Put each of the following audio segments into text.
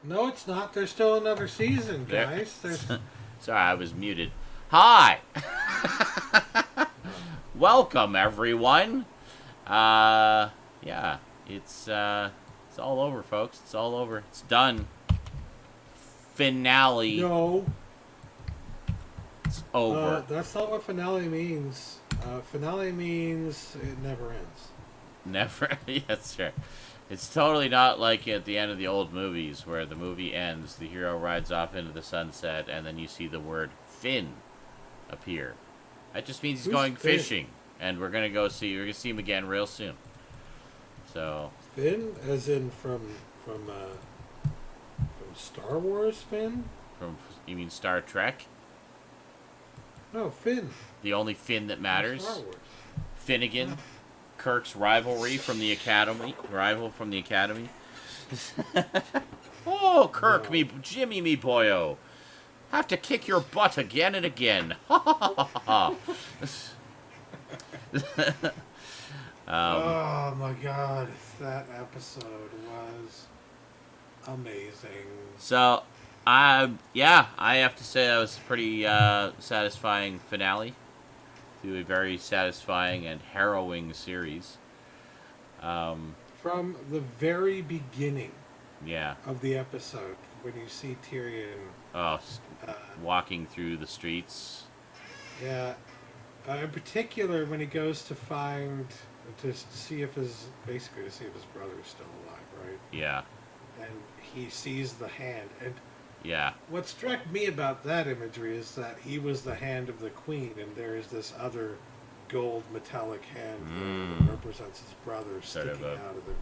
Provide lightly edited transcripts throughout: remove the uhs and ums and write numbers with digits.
No, it's not. There's still another season, There. guys. There's. Sorry, I was muted. Hi! Oh, Welcome, everyone. Yeah, it's all over, folks. It's all over. It's done. Finale. no, It's over. that's not what finale means. Finale means it never ends. Never. Yes, sure. It's totally not like at the end of the old movies where the movie ends, the hero rides off into the sunset, and then you see the word Finn appear. That just means he's Who's going Finn? fishing, and we're gonna see him again real soon. So, Finn, as in from Star Wars. Finn? from you mean Star Trek? No, Finn. The only Finn that From matters? Star Wars. Finnegan, Kirk's rivalry from the academy. Oh, Kirk, No. me Jimmy, me boyo. Have to kick your butt again and again. Ha ha ha ha ha. Oh my God, that episode was amazing. So, yeah, I have to say that was a pretty satisfying finale to a very satisfying and harrowing series. From the very beginning Yeah. of the episode, when you see Tyrion, Oh, uh, walking through the streets. yeah, in particular when he goes to see if his brother's still alive, right? Yeah. And he sees the hand. And Yeah. what struck me about that imagery is that he was the hand of the queen, and there is this other gold metallic hand that represents his brother Sort of sticking a out of the.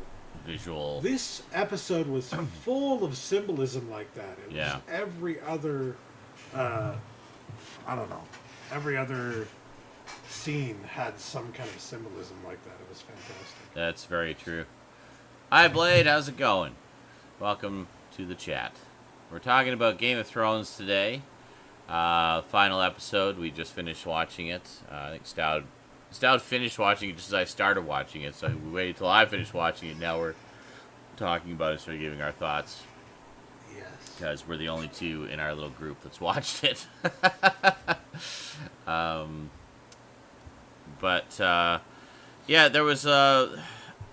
visual. This episode was full of symbolism like that. It Yeah. was every other, I don't know, every other scene had some kind of symbolism like that. It was fantastic. That's very true. Hi, Blade. How's it going? Welcome to the chat. We're talking about Game of Thrones today. Final episode. We just finished watching it. I think Stout finished watching it just as I started watching it, so we waited till I finished watching it. Now we're talking about it, sort of giving our thoughts, Yes. because we're the only two in our little group that's watched it. But yeah, there was a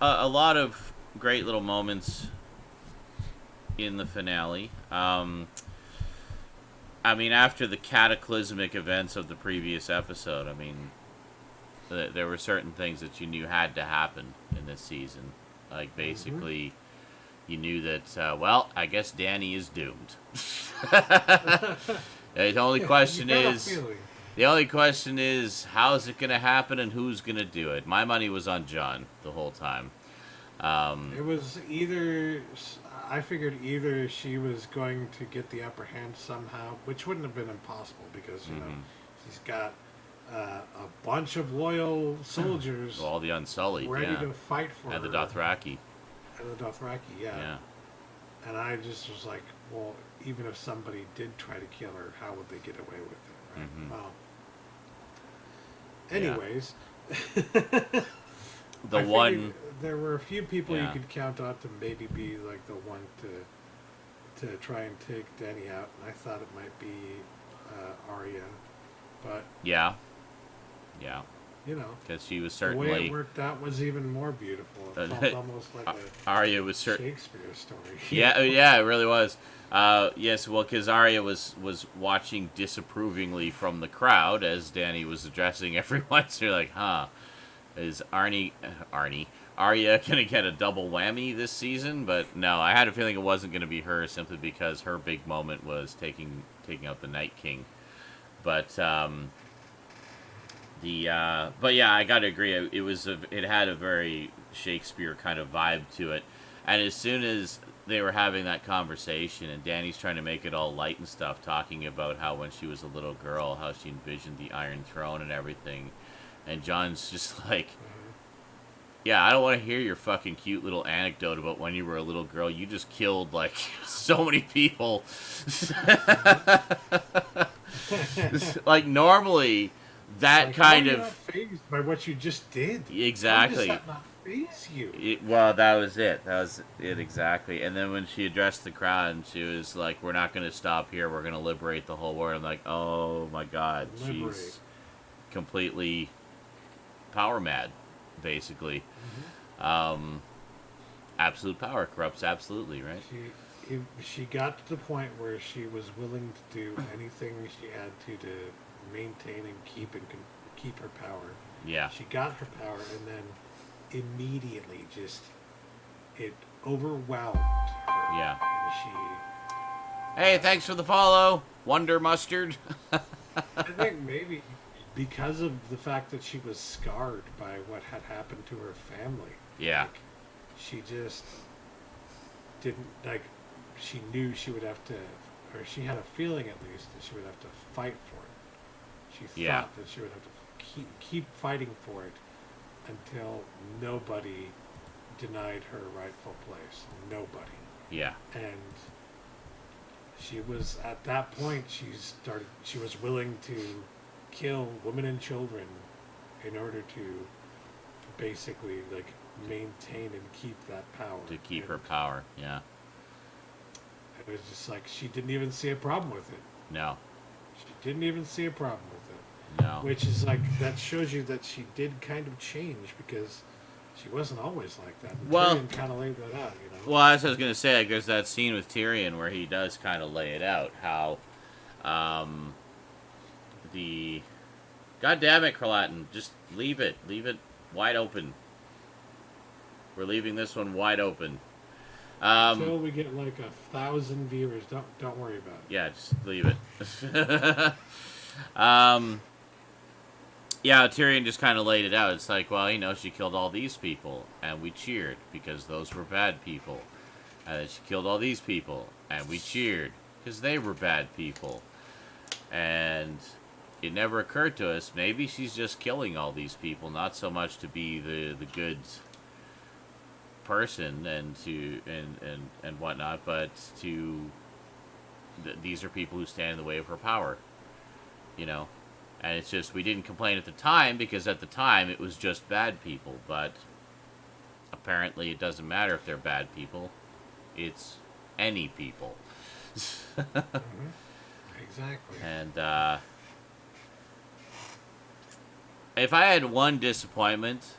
lot of great little moments in the finale. I mean, after the cataclysmic events of the previous episode, I mean, there were certain things that you knew had to happen in this season. Like, basically, you knew that, well, I guess Dany is doomed. The only question You had a is... feeling. The only question is, how is it going to happen and who's going to do it? My money was on Jon the whole time. It was either, I figured either she was going to get the upper hand somehow, which wouldn't have been impossible because, you know, she's got a bunch of loyal soldiers All the Unsullied, ready yeah. to fight for And the her. Dothraki, And the Dothraki, yeah. yeah. And I just was like, well, even if somebody did try to kill her, how would they get away with it, right? Mhm. Well, Yeah. anyways, The I one... figured there were a few people Yeah. you could count on to maybe be like the one to try and take Dany out, and I thought it might be Arya, but Yeah. Yeah. you know, Because she was the way it certainly... worked out was even more beautiful. It felt almost like a Arya was certainly... Shakespeare story. Yeah, yeah, it really was. Yes, well, because Arya was watching disapprovingly from the crowd as Dany was addressing everyone. So you're like, huh, is Arya gonna get a double whammy this season? But no, I had a feeling it wasn't gonna be her simply because her big moment was taking out the Night King. But but yeah, I gotta agree. It had a very Shakespeare kind of vibe to it. And as soon as they were having that conversation, and Dany's trying to make it all light and stuff, talking about how when she was a little girl, how she envisioned the Iron Throne and everything, and Jon's just like, yeah, I don't want to hear your fucking cute little anecdote about when you were a little girl. You just killed, like, so many people. Like, normally, that Like, kind how are you of... not fazed by what you just did? Exactly. How does that not raise you. Well, that was it. That was it exactly. And then when she addressed the crowd, she was like, "We're not going to stop here. We're going to liberate the whole world." I'm like, "Oh my God, Liberate. she's completely power mad, basically. Absolute power corrupts absolutely, right?" She got to the point where she was willing to do anything she had to maintain and keep her power. Yeah. She got her power, and then immediately it overwhelmed her. Yeah. And Hey, thanks for the follow, Wonder Mustard. I think maybe because of the fact that she was scarred by what had happened to her family. Yeah. Like, she just didn't, like, she knew she would have to, or she had a feeling at least that she would have to fight for it. She thought that she would have to keep fighting for it until nobody denied her rightful place. Nobody. Yeah. And she was, at that point, she was willing to kill women and children in order to basically, like, maintain and keep that power. To keep her power, yeah. It was just like, she didn't even see a problem with it. No. She didn't even see a problem with it. No. Which is like, that shows you that she did kind of change, because she wasn't always like that. And Well, Tyrion kind of laid that out, you know? Well, as I was going to say, like, there's that scene with Tyrion where he does kind of lay it out, how the... God damn it, Carlatin, just leave it wide open. We're leaving this one wide open. Until we get like 1,000 viewers, don't worry about it. Yeah, just leave it. Yeah, Tyrion just kind of laid it out. It's like, well, she killed all these people, and we cheered because those were bad people. And then she killed all these people, and we cheered because they were bad people. And it never occurred to us, maybe she's just killing all these people, not so much to be the good person and whatnot, but these are people who stand in the way of her power, and it's just, we didn't complain at the time because at the time it was just bad people, but apparently it doesn't matter if they're bad people, it's any people. Exactly. And if I had one disappointment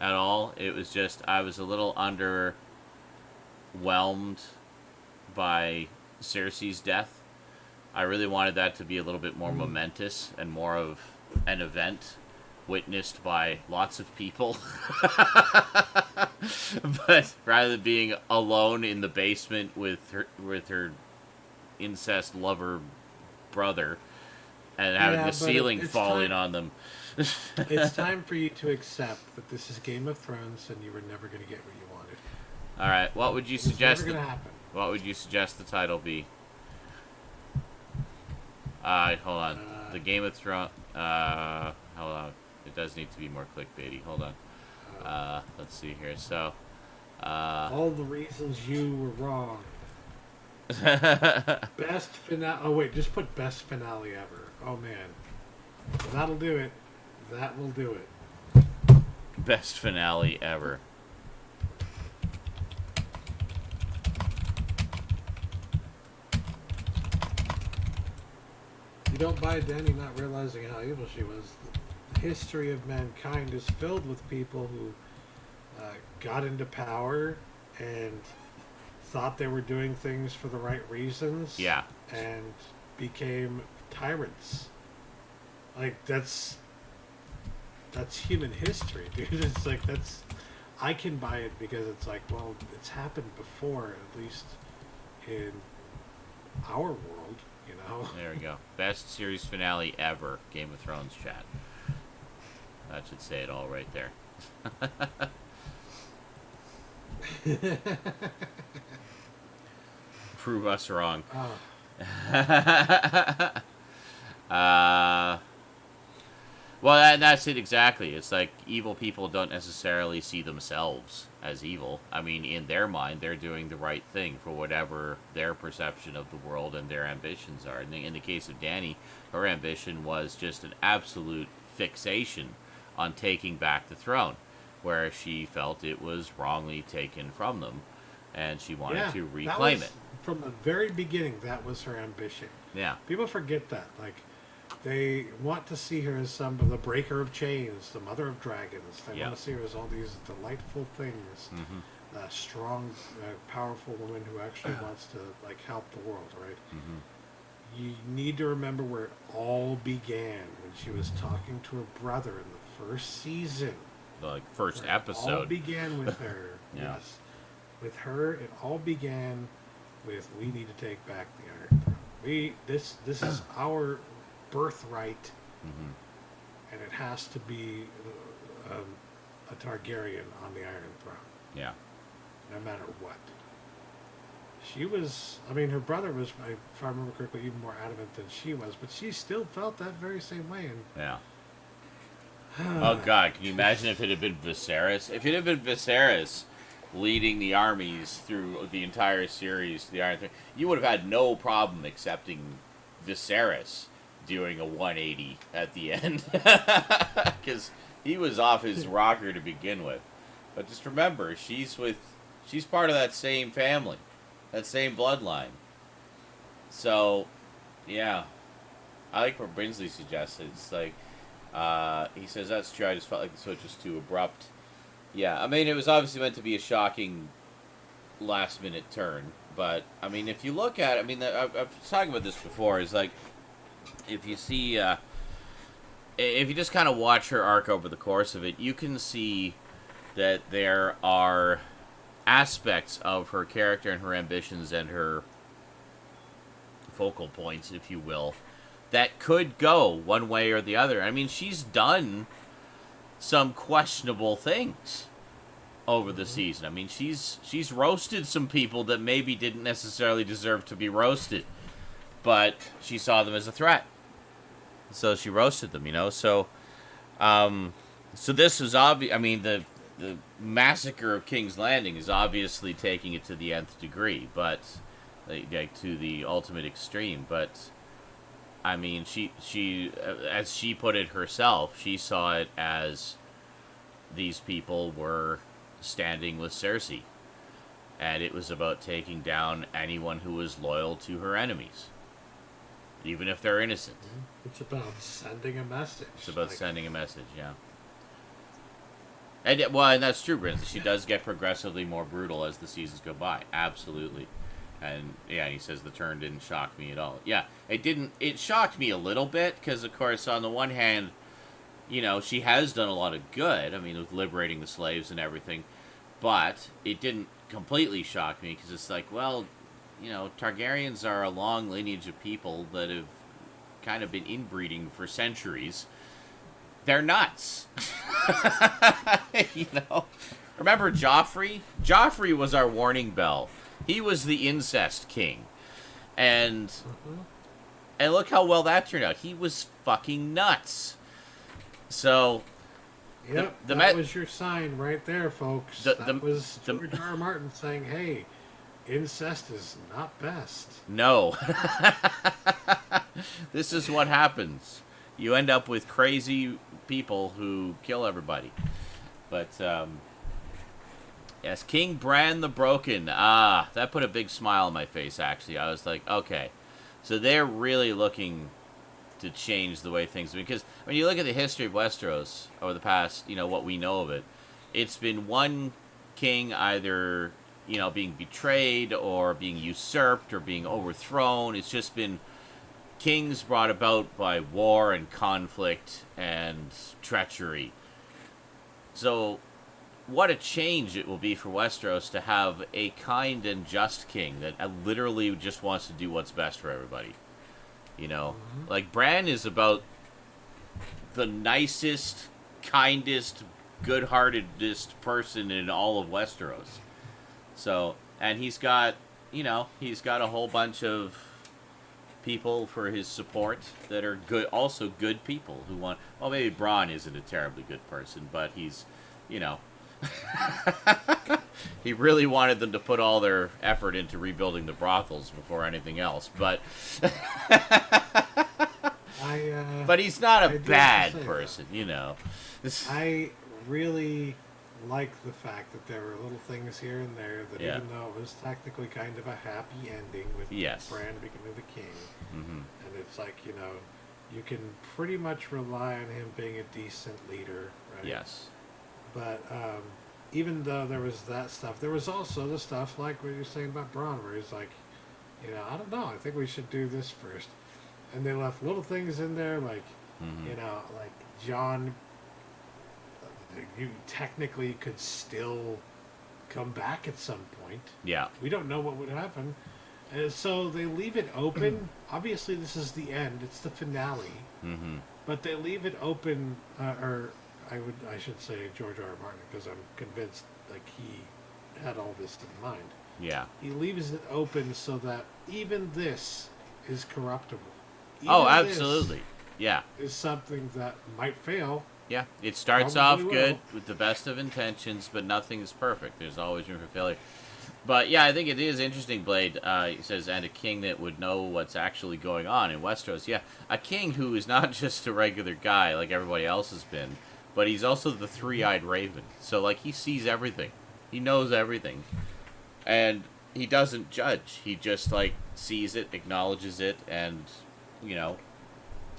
at all, it was just I was a little underwhelmed by Cersei's death. I really wanted that to be a little bit more momentous and more of an event witnessed by lots of people. But rather than being alone in the basement with her incest lover brother and having the ceiling falling on them. It's time for you to accept that this is Game of Thrones and you were never going to get what you wanted. All right, what would you suggest? It's never going to happen. What would you suggest the title be? Hold on. The Game of Thrones. Hold on. It does need to be more clickbaity. Hold on. Let's see here. So. All the reasons you were wrong. Best finale. Oh wait, just put best finale ever. Oh man, that'll do it. That will do it. Best finale ever. You don't buy Dany not realizing how evil she was. The history of mankind is filled with people who got into power and thought they were doing things for the right reasons. Yeah. And became tyrants. Like, that's human history, dude. It's like, I can buy it because it's like, well, it's happened before, at least in our world, There we go. Best series finale ever. Game of Thrones chat. That should say it all right there. Prove us wrong. Well, that's it exactly. It's like evil people don't necessarily see themselves as evil. I mean, in their mind, they're doing the right thing for whatever their perception of the world and their ambitions are. In the case of Dany, her ambition was just an absolute fixation on taking back the throne. where she felt it was wrongly taken from them, and she wanted to that reclaim was, it. from the very beginning, that was her ambition. Yeah. People forget that. Like, they want to see her as the breaker of chains, the mother of dragons. They want to see her as all these delightful things. A strong, powerful woman who actually wants to help the world, right? You need to remember where it all began when she was talking to her brother in the first season. The first episode. It all began with her. Yes. With her, it all began with, we need to take back the Iron Throne. This is our birthright, and it has to be a Targaryen on the Iron Throne. Yeah. No matter what. She was, her brother was, if I remember correctly, even more adamant than she was, but she still felt that very same way. And yeah. Oh, God, can you imagine if it had been Viserys? If it had been Viserys leading the armies through the entire series to the Iron Throne, you would have had no problem accepting Viserys doing a 180 at the end. Because he was off his rocker to begin with. But just remember, she's part of that same family, that same bloodline. So, yeah. I like what Brinsley suggested. It's like, he says, that's true, I just felt like the switch was too abrupt. Yeah, it was obviously meant to be a shocking last-minute turn. But, if you look at it, I've been talking about this before, is like, if you see, if you just kind of watch her arc over the course of it, you can see that there are aspects of her character and her ambitions and her focal points, if you will, that could go one way or the other. She's done some questionable things over the season. She's roasted some people that maybe didn't necessarily deserve to be roasted, but she saw them as a threat, so she roasted them. So this was obvious. The massacre of King's Landing is obviously taking it to the nth degree, but to the ultimate extreme. But she, as she put it herself, she saw it as these people were standing with Cersei, and it was about taking down anyone who was loyal to her enemies, even if they're innocent. It's about sending a message. It's about sending a message, yeah. And that's true, Brinsley. She does get progressively more brutal as the seasons go by. Absolutely. And, yeah, he says the turn didn't shock me at all. Yeah, it didn't. It shocked me a little bit because, of course, on the one hand, she has done a lot of good. With liberating the slaves and everything. But it didn't completely shock me because it's like, well, Targaryens are a long lineage of people that have kind of been inbreeding for centuries. They're nuts. Remember Joffrey? Joffrey was our warning bell. He was the incest king. And look how well that turned out. He was fucking nuts. So, yep, that was your sign right there, folks. That was George R. R. Martin saying, hey, incest is not best. No. This is what happens. You end up with crazy people who kill everybody. But, yes, King Bran the Broken. That put a big smile on my face, actually. I was like, okay. So they're really looking to change the way things... Because, when you look at the history of Westeros over the past, what we know of it, it's been one king either, being betrayed or being usurped or being overthrown. It's just been kings brought about by war and conflict and treachery. So, what a change it will be for Westeros to have a kind and just king that literally just wants to do what's best for everybody. Like, Bran is about the nicest, kindest, good-heartedest person in all of Westeros. So, and he's got a whole bunch of people for his support that are good, also good people who want... Well, maybe Bronn isn't a terribly good person, but he's, he really wanted them to put all their effort into rebuilding the brothels before anything else, but... but he's not a bad person, I really like the fact that there were little things here and there that Yeah. even though it was technically kind of a happy ending with Yes. Bran becoming the king, Mm-hmm. and it's like, you can pretty much rely on him being a decent leader, right? Yes. But even though there was that stuff, there was also the stuff like what you're saying about Braun, where he's like, I don't know, I think we should do this first. And they left little things in there like, Mm-hmm. like John, you technically could still come back at some point. Yeah. We don't know what would happen. So they leave it open. Obviously, this is the end. It's the finale. Mm-hmm. But they leave it open, or I should say George R. R. Martin, because I'm convinced like he had all this in mind. Yeah. He leaves it open so that even this is corruptible. Oh, Even absolutely. Yeah. this is something that might fail. Yeah. It starts Probably off good will. with the best of intentions, but nothing is perfect. There's always room for failure. But yeah, I think it is interesting, Blade. He says, and a king that would know what's actually going on in Westeros. Yeah, a king who is not just a regular guy like everybody else has been, but he's also the three-eyed raven. So, like, he sees everything. He knows everything. And he doesn't judge. He just, like, sees it, acknowledges it, and,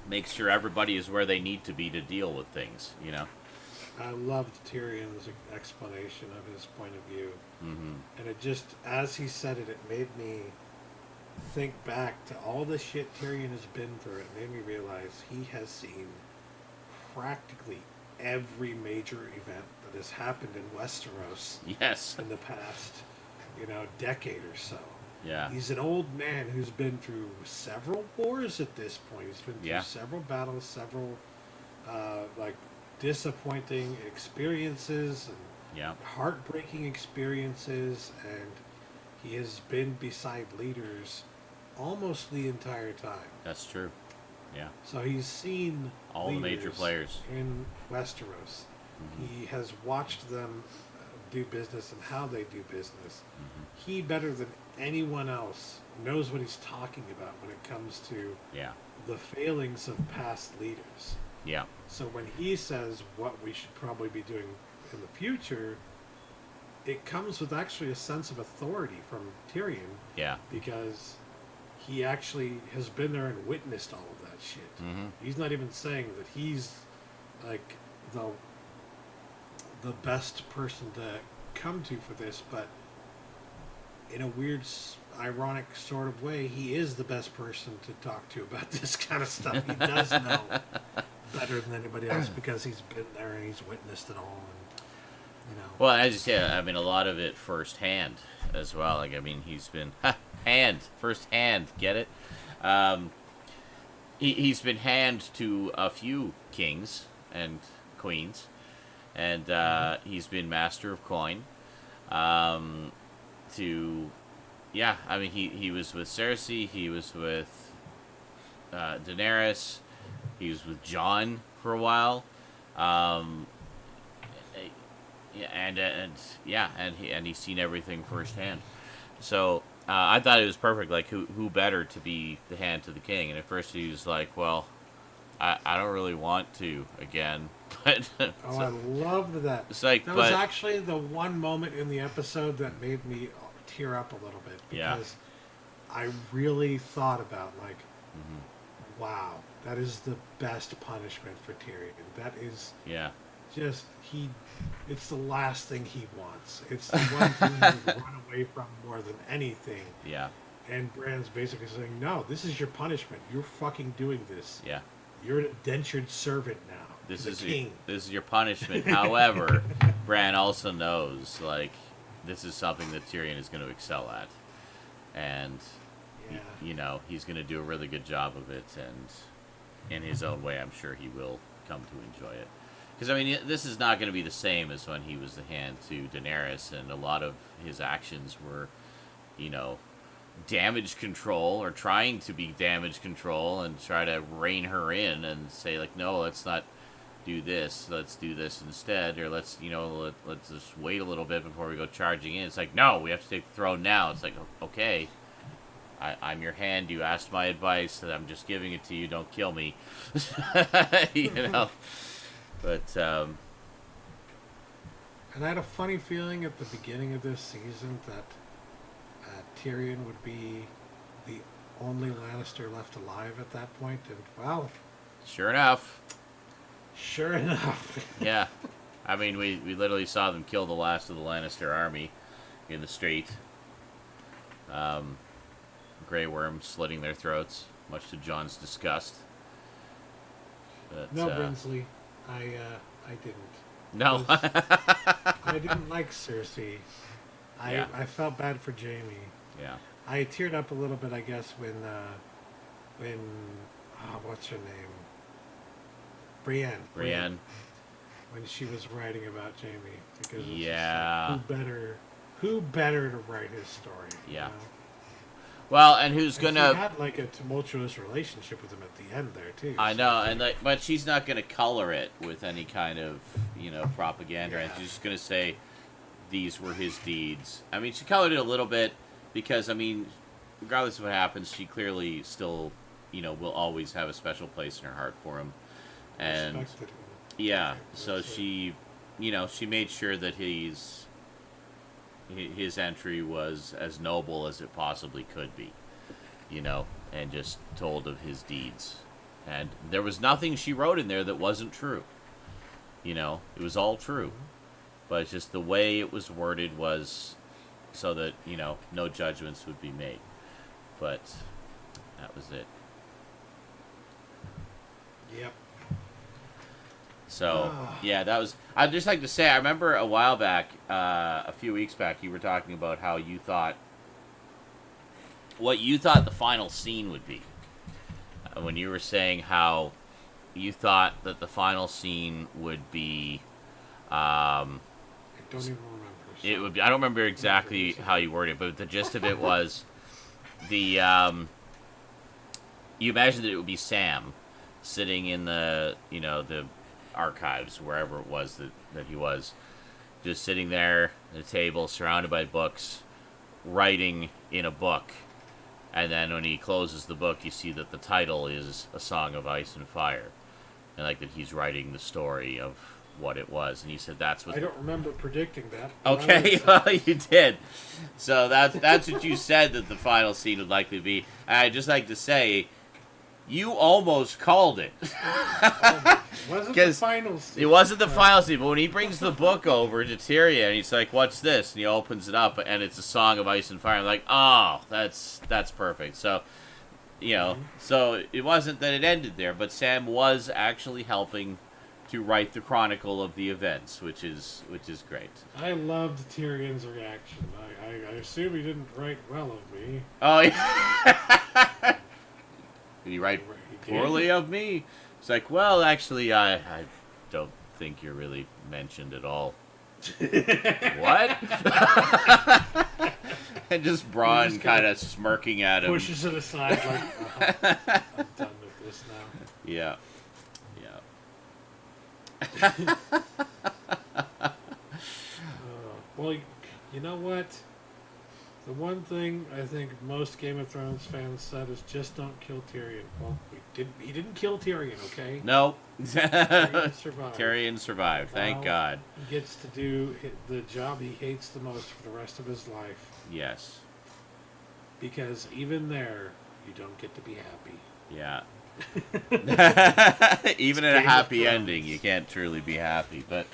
makes sure everybody is where they need to be to deal with things, I loved Tyrion's explanation of his point of view. Mm-hmm. And it just, as he said it, it made me think back to all the shit Tyrion has been through. It made me realize he has seen practically every major event that has happened in Westeros Yes. in the past, decade or so. Yeah. He's an old man who's been through several wars at this point. He's been through several battles, several, disappointing experiences and heartbreaking experiences, and he has been beside leaders almost the entire time. That's true. Yeah. So he's seen All the major leaders players. in Westeros. Mm-hmm. He has watched them do business and how they do business. Mm-hmm. He, better than anyone else, knows what he's talking about when it comes to the failings of past leaders. Yeah. So when he says what we should probably be doing in the future, it comes with actually a sense of authority from Tyrion. Yeah. Because he actually has been there and witnessed all of that shit. Mm-hmm. He's not even saying that he's like the best person to come to for this, but in a weird, ironic sort of way, he is the best person to talk to about this kind of stuff. He does know better than anybody else because he's been there and he's witnessed it all. And, Well, as you say, I mean, a lot of it firsthand as well. Like, I mean, he's been firsthand. Get it? He's been hand to a few kings and queens, and he's been master of coin. I mean, he was with Cersei. He was with Daenerys. He was with Jon for a while. And he's seen everything firsthand. So I thought it was perfect. Like, who better to be the hand to the king? And at first he was like, well, I don't really want to again. But I loved that. It's like, that was actually the one moment in the episode that made me tear up a little bit because I really thought about wow, that is the best punishment for Tyrion. That is just it's the last thing he wants. It's the one thing he would run away from more than anything. Yeah. And Bran's basically saying, no, this is your punishment. You're fucking doing this. Yeah. You're an indentured servant now. This king. This is your punishment. However, Bran also knows, like, this is something that Tyrion is going to excel at. And, he's going to do a really good job of it. And in his own way, I'm sure he will come to enjoy it. Because, I mean, this is not going to be the same as when he was the hand to Daenerys. And a lot of his actions were, damage control or trying to be damage control and try to rein her in and say, like, no, let's not do this. Let's do this instead. Or let's just wait a little bit before we go charging in. It's like, no, we have to take the throne now. It's like, okay, I'm your hand. You asked my advice, and I'm just giving it to you. Don't kill me. But And I had a funny feeling at the beginning of this season that Tyrion would be the only Lannister left alive at that point, and well, Sure enough. sure enough. Yeah. I mean, we literally saw them kill the last of the Lannister army in the street. Grey Worm slitting their throats, much to Jon's disgust. But, No, Brinsley, I didn't. No. I didn't like Cersei. Yeah. I felt bad for Jamie. Yeah. I teared up a little bit, I guess, when what's her name? Brienne. When she was writing about Jamie, because it's Yeah. just like, who better to write his story? Yeah. You know? Well, and who's And gonna? she had like a tumultuous relationship with him at the end there too. I so know, and but she's not gonna color it with any kind of propaganda, and Yeah. she's just gonna say these were his deeds. I mean, she colored it a little bit because I mean, regardless of what happens, she clearly still will always have a special place in her heart for him, and respected him. yeah, Okay, so that's it. she made sure that his entry was as noble as it possibly could be, and just told of his deeds. And there was nothing she wrote in there that wasn't true. It was all true. But it's just the way it was worded was so that, no judgments would be made. But that was it. Yep. So, yeah, that was... I'd just like to say, I remember a while back, a few weeks back, you were talking about how you thought... What you thought the final scene would be. When you were saying how you thought that the final scene would be... I don't even remember. So. It would be... I don't remember exactly how you worded it, but the gist of it was... You imagined that it would be Sam sitting in the archives, wherever it was that he was, just sitting there at a table surrounded by books, writing in a book. And then when he closes the book, you see that the title is A Song of Ice and Fire. And like that he's writing the story of what it was. And he said that's what... I don't remember predicting that. Okay, well, you did. So that's what you said that the final scene would likely be. And I'd just like to say... You almost called it. Wasn't the final scene. It wasn't the final scene, but when he brings the book over to Tyrion, he's like, "What's this?" And he opens it up, and it's A Song of Ice and Fire. I'm like, "Oh, that's perfect." So, so it wasn't that it ended there, but Sam was actually helping to write the chronicle of the events, which is great. I loved Tyrion's reaction. I assume he didn't write well of me. Oh yeah. Did he write poorly of me? It's like, well, actually, I don't think you're really mentioned at all. What? And just Braun kind of smirking at him. Pushes it aside like, I'm done with this now. Yeah. Well, you know what? The one thing I think most Game of Thrones fans said is just don't kill Tyrion. Well, he didn't kill Tyrion, okay? No. Tyrion survived. Tyrion survived, thank Now God. He gets to do the job he hates the most for the rest of his life. Yes. Because even there, you don't get to be happy. Yeah. Even in a Game of happy Thrones. ending, you can't truly be happy, but...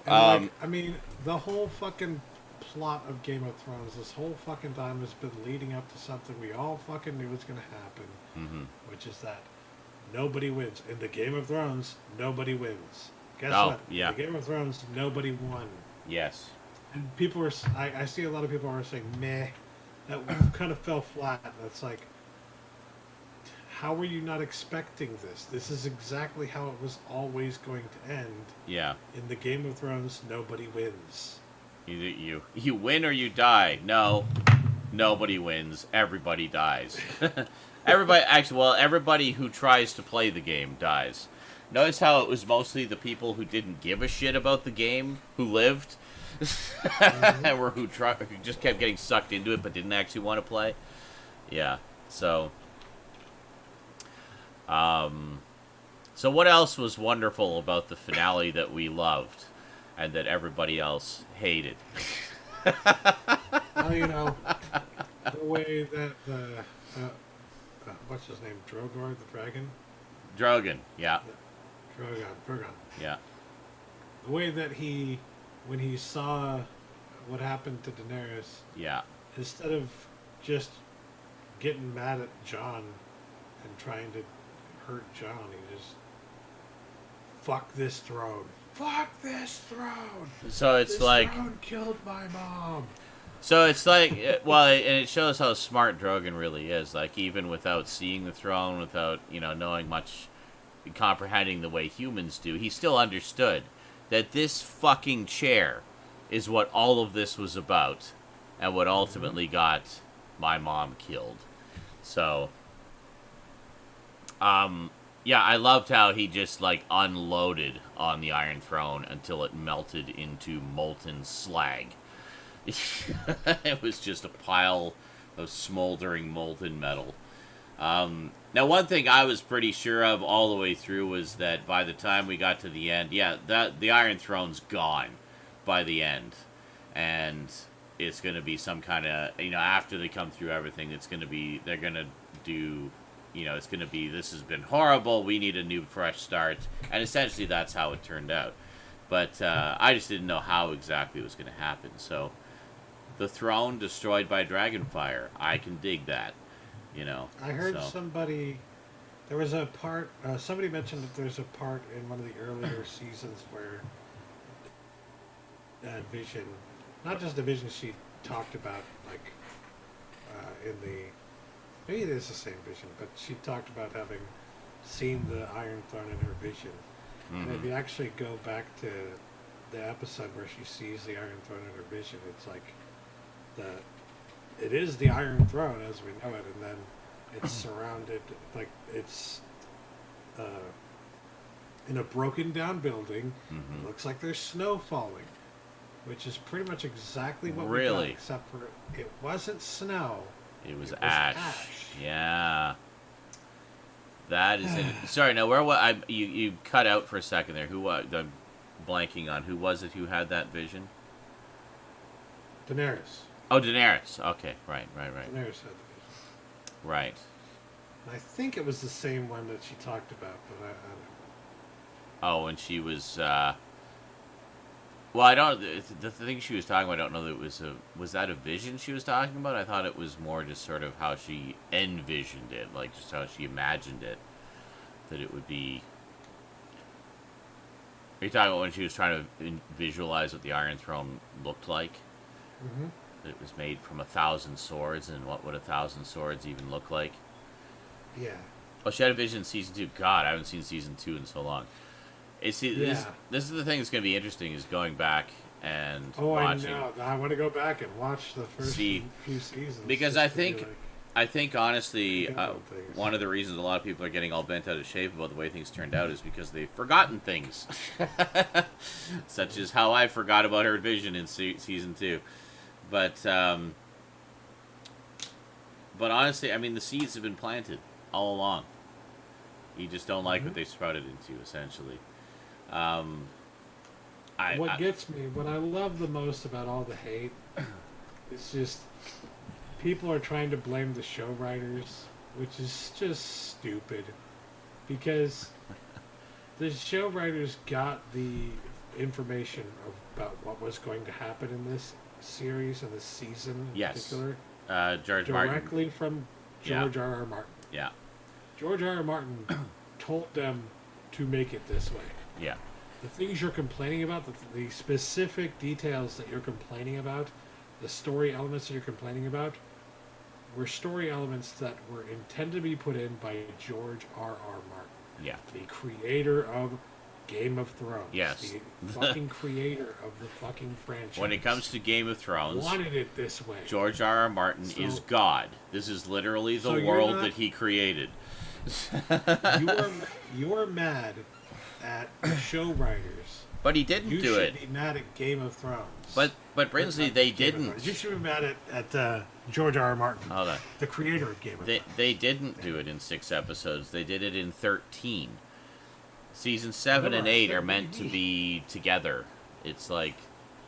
And I mean, the whole fucking plot of Game of Thrones this whole fucking time has been leading up to something we all fucking knew was going to happen, which is that nobody wins. In the Game of Thrones, nobody wins. Guess what? Yeah. In the Game of Thrones, nobody won. Yes. And people are, I see a lot of people are saying, meh, that kind of fell flat. And it's like, how were you not expecting this? This is exactly how it was always going to end. Yeah. In the Game of Thrones, nobody wins. You win or you die. No, nobody wins. Everybody dies. Everybody who tries to play the game dies. Notice how it was mostly the people who didn't give a shit about the game who lived, or who just kept getting sucked into it but didn't actually want to play. Yeah. So what else was wonderful about the finale that we loved? and that everybody else hated. Well, the way that what's his name, Drogon the dragon, Drogon, yeah, Drogon. yeah, The way that when he saw what happened to Daenerys, yeah. instead of just getting mad at Jon and trying to hurt Jon, he just fuck this throne. Fuck this throne. So it's this like throne killed my mom. So it's like, well, and it shows how smart Drogon really is. Like, even without seeing the throne, without, knowing much, comprehending the way humans do, he still understood that this fucking chair is what all of this was about, and what ultimately got my mom killed. So, yeah, I loved how he just, like, unloaded on the Iron Throne until it melted into molten slag. It was just a pile of smoldering molten metal. Now, one thing I was pretty sure of all the way through was that by the time we got to the end, the Iron Throne's gone by the end. And it's going to be some kind of, after they come through everything, they're going to do, it's going to be, this has been horrible, we need a new fresh start. And essentially that's how it turned out. But I just didn't know how exactly it was going to happen, so... The throne destroyed by dragonfire. I can dig that, I heard there was a part, somebody mentioned that there's a part in one of the earlier seasons where Vision, not just the Vision she talked about, like, maybe it is the same Vision, but she talked about having seen the Iron Throne in her vision. Mm-hmm. And if you actually go back to the episode where she sees the Iron Throne in her vision, it's like, it is the Iron Throne as we know it, and then it's surrounded, like, it's in a broken down building. Mm-hmm. It looks like there's snow falling, which is pretty much exactly what we got, except for it wasn't snow. It was ash. Yeah. That is it. Sorry, now you cut out for a second there. I'm blanking on who was it who had that vision? Daenerys. Oh, Daenerys. Okay, right. Daenerys had the vision. Right. And I think it was the same one that she talked about, but I don't Oh, know. and she was, well, I don't, the thing she was talking about, I don't know that it was that a vision she was talking about? I thought it was more just sort of how she envisioned it, like just how she imagined it, that it would be... Are you talking about when she was trying to visualize what the Iron Throne looked like? Mm-hmm. That it was made from 1,000 swords, and what would 1,000 swords even look like? Yeah. Oh, she had a vision in season 2. God, I haven't seen season 2 in so long. This is the thing that's going to be interesting, is going back and watching. I know. I want to go back and watch the first few seasons. Because I think honestly, one of the reasons a lot of people are getting all bent out of shape about the way things turned out is because they've forgotten things. Such as how I forgot about her vision in season 2. But honestly, I mean, the seeds have been planted all along. You just don't like what they sprouted into, essentially. What gets me, what I love the most about all the hate, is just people are trying to blame the show writers, which is just stupid. Because the show writers got the information about what was going to happen in this series and this season in particular. Directly from George R.R. Martin. Yeah. George R.R. Martin told them to make it this way. Yeah. The things you're complaining about, the specific details that you're complaining about, the story elements that you're complaining about, were story elements that were intended to be put in by George R.R. Martin. Yeah. The creator of Game of Thrones. Yes. The fucking creator of the fucking franchise. When it comes to Game of Thrones, wanted it this way. George R.R. Martin is God. This is literally the world that he created. You're mad at show writers. But he didn't do it. You should be mad at Game of Thrones. But Brinsley, they didn't. You should be mad at George R.R. Martin, Hold on. the creator of Game of Thrones. They didn't do it in 6 episodes. They did it in 13. Season 7 and 8 are meant to be together. It's like,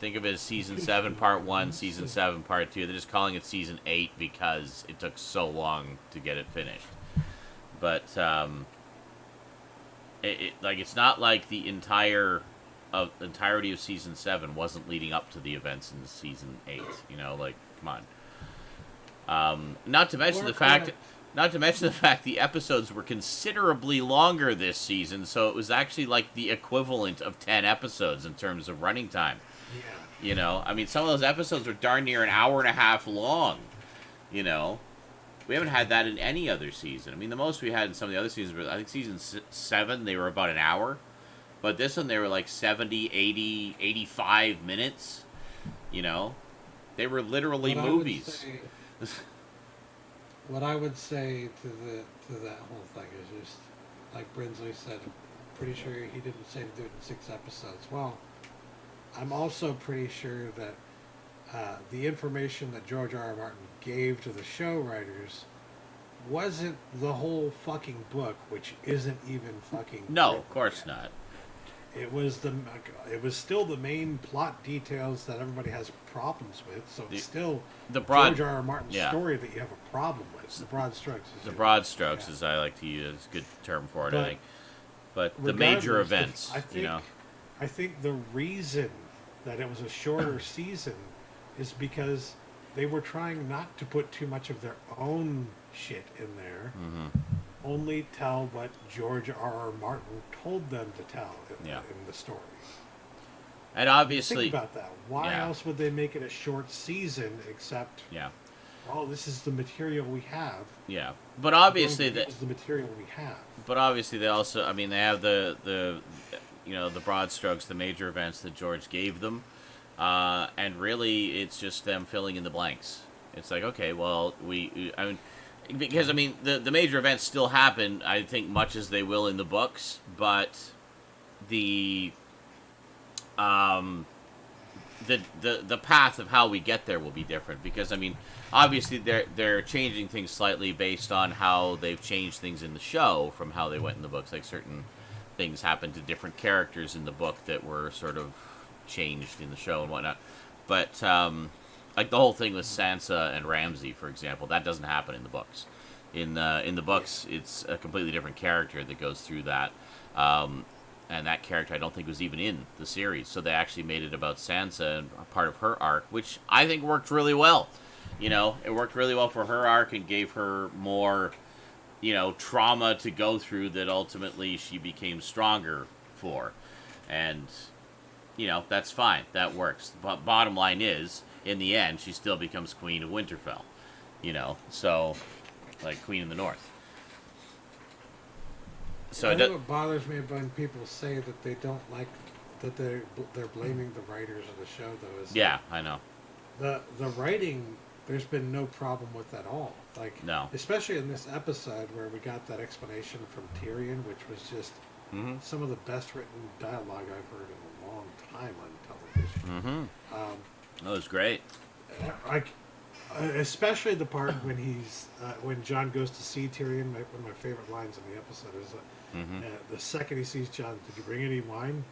think of it as season 7 part 1, season 7 part 2. They're just calling it season 8 because it took so long to get it finished. But it's not like the entirety of season 7 wasn't leading up to the events in season 8. You know, like, come on. Not to mention the fact the episodes were considerably longer this season, so it was actually like the equivalent of 10 episodes in terms of running time. Yeah. You know, I mean, some of those episodes were darn near an hour and a half long. You know, we haven't had that in any other season. I mean, the most we had in some of the other seasons were, I think, season 7, they were about an hour. But this one, they were like 70, 80, 85 minutes. You know, they were literally movies. What I would say to that whole thing is just, like Brinsley said, I'm pretty sure he didn't say to do it in 6 episodes. Well, I'm also pretty sure that the information that George R. R. Martin gave to the show writers wasn't the whole fucking book, which isn't even fucking... No, of course not. It was still the main plot details that everybody has problems with. So it's still George R. R. Martin's story that you have a problem with. The broad strokes. As I like to use, a good term for it, I think. But the major events, I think the reason that it was a shorter season is because they were trying not to put too much of their own shit in there. Mm-hmm. Only tell what George R. R. Martin told them to tell in the story. And obviously... Think about that. Why else would they make it a short season except... Oh, this is the material we have. Yeah. But obviously... This is the material we have. But obviously they also... I mean, they have the broad strokes, the major events that George gave them. And really, it's just them filling in the blanks. It's like, okay, well, because, I mean, the major events still happen, I think, much as they will in the books, but the path of how we get there will be different. Because, I mean, obviously they're changing things slightly based on how they've changed things in the show from how they went in the books. Like, certain things happened to different characters in the book that were sort of changed in the show and whatnot. But... like the whole thing with Sansa and Ramsay, for example, that doesn't happen in the books. In the books, it's a completely different character that goes through that, and that character I don't think was even in the series. So they actually made it about Sansa and part of her arc, which I think worked really well. You know, it worked really well for her arc and gave her more, trauma to go through that ultimately she became stronger for, and that's fine, that works. But bottom line is, in the end, she still becomes Queen of Winterfell. So, like, Queen of the North. So I think what bothers me when people say that they don't like that they're blaming the writers of the show, though, is I know the writing. There's been no problem with at all. Like, no, especially in this episode where we got that explanation from Tyrion, which was just some of the best written dialogue I've heard in a long time on television. That was great. Especially the part when when Jon goes to see Tyrion. One of my favorite lines in the episode is the second he sees Jon, "Did you bring any wine?"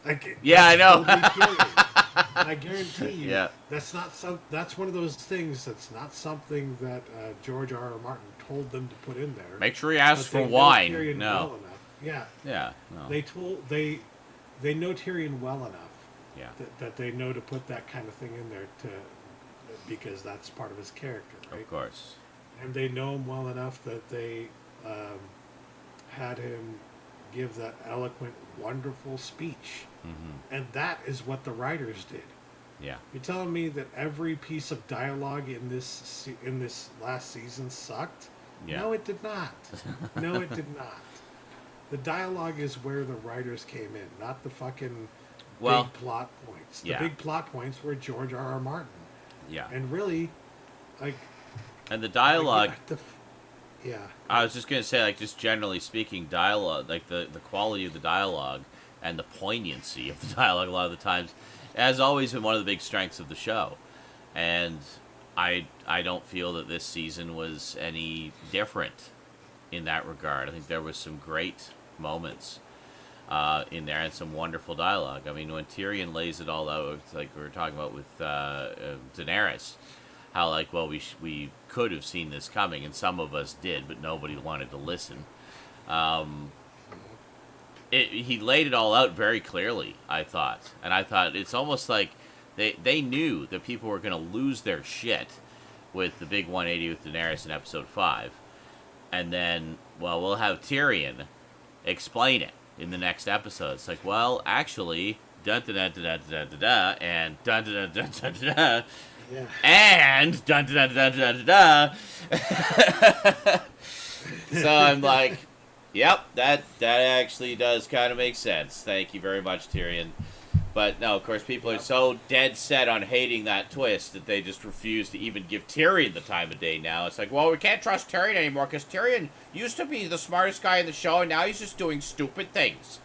I know. I guarantee you, that's not that's one of those things that's not something that George R. R. Martin told them to put in there. Make sure you ask for wine. No. Well enough. Yeah. No. They know Tyrion well enough. Yeah. That they know to put that kind of thing in there because that's part of his character, right? Of course. And they know him well enough that they had him give that eloquent, wonderful speech. And that is what the writers did. Yeah. You're telling me that every piece of dialogue in this last season sucked? Yeah. No, it did not. No, it did not. The dialogue is where the writers came in, not the fucking big plot points. The big plot points were George R. R. Martin. Yeah. And really, like... And the dialogue... Yeah. I was just going to say, like, just generally speaking, dialogue, like, the quality of the dialogue and the poignancy of the dialogue a lot of the times has always been one of the big strengths of the show. And I don't feel that this season was any different in that regard. I think there was some great moments. in there, and some wonderful dialogue. I mean, when Tyrion lays it all out, like we were talking about with Daenerys, how like, well, we could have seen this coming, and some of us did, but nobody wanted to listen. He laid it all out very clearly, I thought. And I thought it's almost like they knew that people were going to lose their shit with the big 180 with Daenerys in episode 5. And then, well, we'll have Tyrion explain it in the next episode. It's like, well, actually, dun-dun-dun-dun-dun-dun-dun-dun, and dun-dun-dun-dun-dun-dun-dun, yeah. And dun-dun-dun-dun-dun-dun. So I'm like, yep, that actually does kind of make sense. Thank you very much, Tyrion. But no, of course, people are so dead set on hating that twist that they just refuse to even give Tyrion the time of day now. It's like, well, we can't trust Tyrion anymore because Tyrion used to be the smartest guy in the show, and now he's just doing stupid things.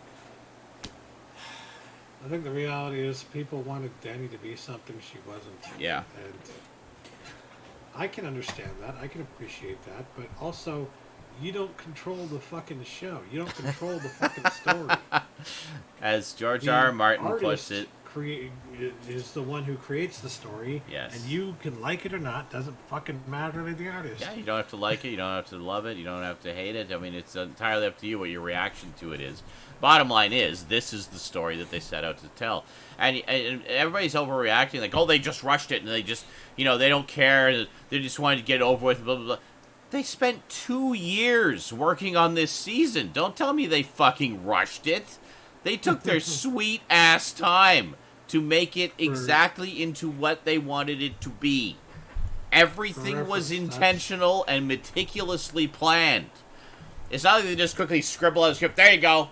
I think the reality is people wanted Dany to be something she wasn't. Yeah. And I can understand that. I can appreciate that. But also, you don't control the fucking show. You don't control the fucking story. As George R. R. Martin puts it, is the one who creates the story. Yes. And you can like it or not. Doesn't fucking matter to the artist. Yeah, you don't have to like it. You don't have to love it. You don't have to hate it. I mean, it's entirely up to you what your reaction to it is. Bottom line is, this is the story that they set out to tell. And everybody's overreacting. Like, oh, they just rushed it. And they just, they don't care. They just wanted to get it over with. Blah, blah, blah. They spent 2 years working on this season. Don't tell me they fucking rushed it. They took their sweet ass time to make it exactly into what they wanted it to be. Everything was intentional and meticulously planned. It's not like they just quickly scribble out a script. There you go.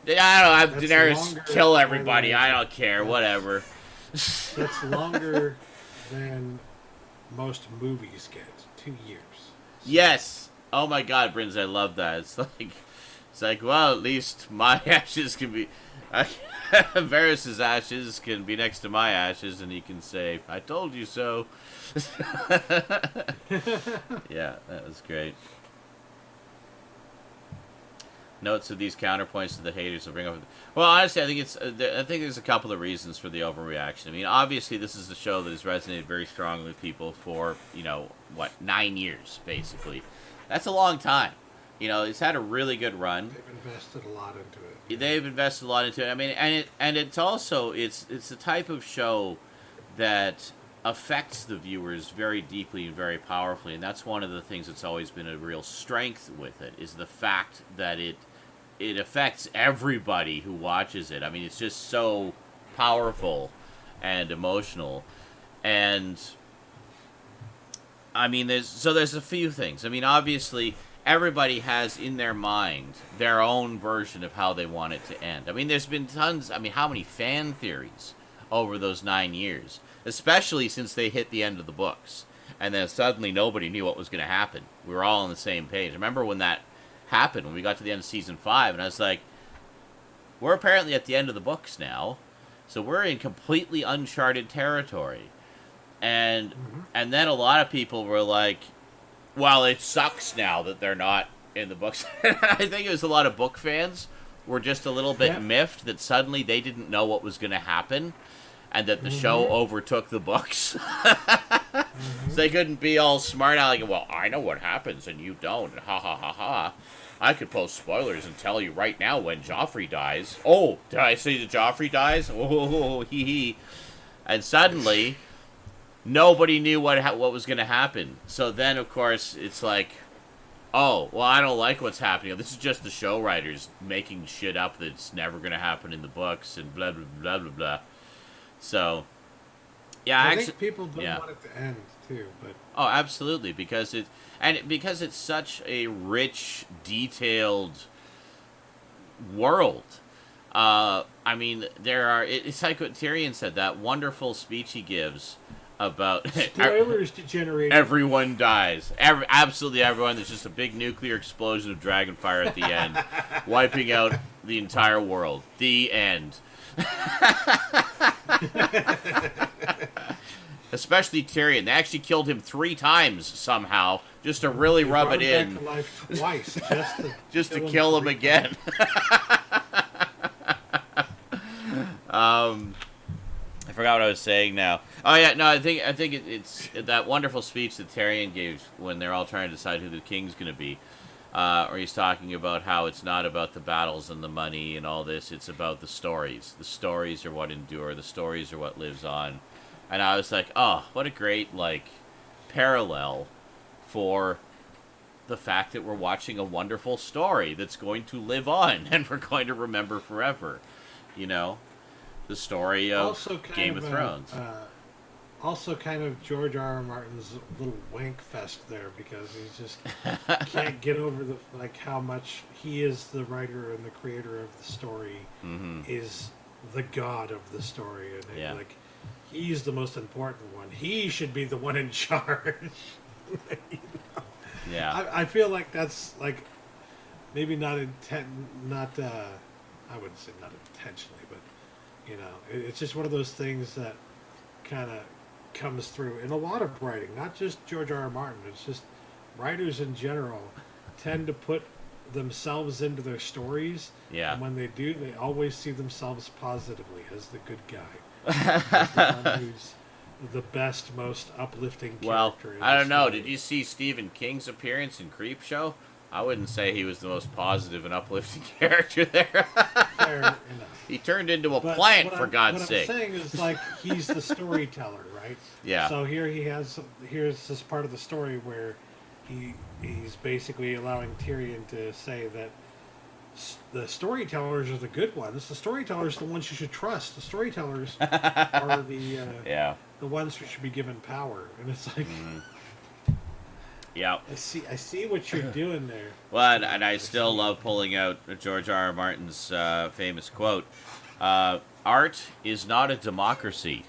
I don't know. Have Daenerys kill everybody. I don't care. Whatever. That's longer than most movies get. 2 years. Yes. Oh my God, Brins, I love that. It's like, well, at least my ashes can be, Varys' ashes can be next to my ashes, and he can say, "I told you so." Yeah, that was great. Notes of these counterpoints to the haters will bring up. Well, honestly, I think there's a couple of reasons for the overreaction. I mean, obviously, this is a show that has resonated very strongly with people for 9 years, basically. That's a long time. It's had a really good run. They've invested a lot into it. Yeah. They've invested a lot into it. I mean, and it's also it's the type of show that affects the viewers very deeply and very powerfully, and that's one of the things that's always been a real strength with it, is the fact that it affects everybody who watches it. I mean, it's just so powerful and emotional. And I mean, there's a few things. I mean, obviously, everybody has in their mind their own version of how they want it to end. I mean, there's been tons. I mean, how many fan theories over those 9 years, especially since they hit the end of the books, and then suddenly nobody knew what was going to happen. We were all on the same page. I remember when that happened, when we got to the end of season 5, and I was like, we're apparently at the end of the books now, so we're in completely uncharted territory. And and then a lot of people were like, well, it sucks now that they're not in the books. I think it was a lot of book fans were just a little bit miffed that suddenly they didn't know what was going to happen, and that the show overtook the books. So they couldn't be all smart out like, well, I know what happens and you don't. Ha ha ha ha. I could post spoilers and tell you right now when Joffrey dies. Oh, did I say that Joffrey dies? Oh, hee hee. And suddenly, nobody knew what was going to happen. So then, of course, it's like, oh, well, I don't like what's happening. This is just the show writers making shit up that's never going to happen in the books and blah, blah, blah, blah, blah. So, yeah, I think people don't want it to end too, but oh, absolutely, because it's such a rich, detailed world. I mean, it's like what Tyrion said, that wonderful speech he gives about spoilers degenerate. Everyone dies. Absolutely everyone. There's just a big nuclear explosion of dragonfire at the end, wiping out the entire world. The end. Especially Tyrion. They actually killed him 3 times somehow, just to really rub it in. Back to life twice, just to kill him again. I forgot what I was saying now. Oh yeah, no, I think it's that wonderful speech that Tyrion gave when they're all trying to decide who the king's going to be. Or he's talking about how it's not about the battles and the money and all this. It's about the stories. The stories are what endure. The stories are what lives on. And I was like, oh, what a great parallel for the fact that we're watching a wonderful story that's going to live on and we're going to remember forever. You know, the story of Game of Thrones. Also, kind of George R.R. Martin's little wank fest there, because he just can't get over how much he is the writer and the creator of the story, is the god of the story, and he's the most important one. He should be the one in charge. You know? Yeah, I feel like that's maybe not I wouldn't say not intentionally, but it's just one of those things that kind of comes through in a lot of writing, not just George R.R. Martin. It's just writers in general tend to put themselves into their stories, and when they do, they always see themselves positively as the good guy, as the one who's the best, most uplifting character. I don't know. Did you see Stephen King's appearance in Creepshow? I wouldn't say he was the most positive and uplifting character there. Fair enough. He turned into a plant, for God's sake. What I'm saying is, he's the storyteller, right? Yeah. So here's this part of the story where he's basically allowing Tyrion to say that the storytellers are the good ones. The storytellers are the ones you should trust. The storytellers are the ones who should be given power. And it's like... Yeah, I see what you're doing there. Well, and I still love pulling out George R.R. Martin's famous quote: "Art is not a democracy.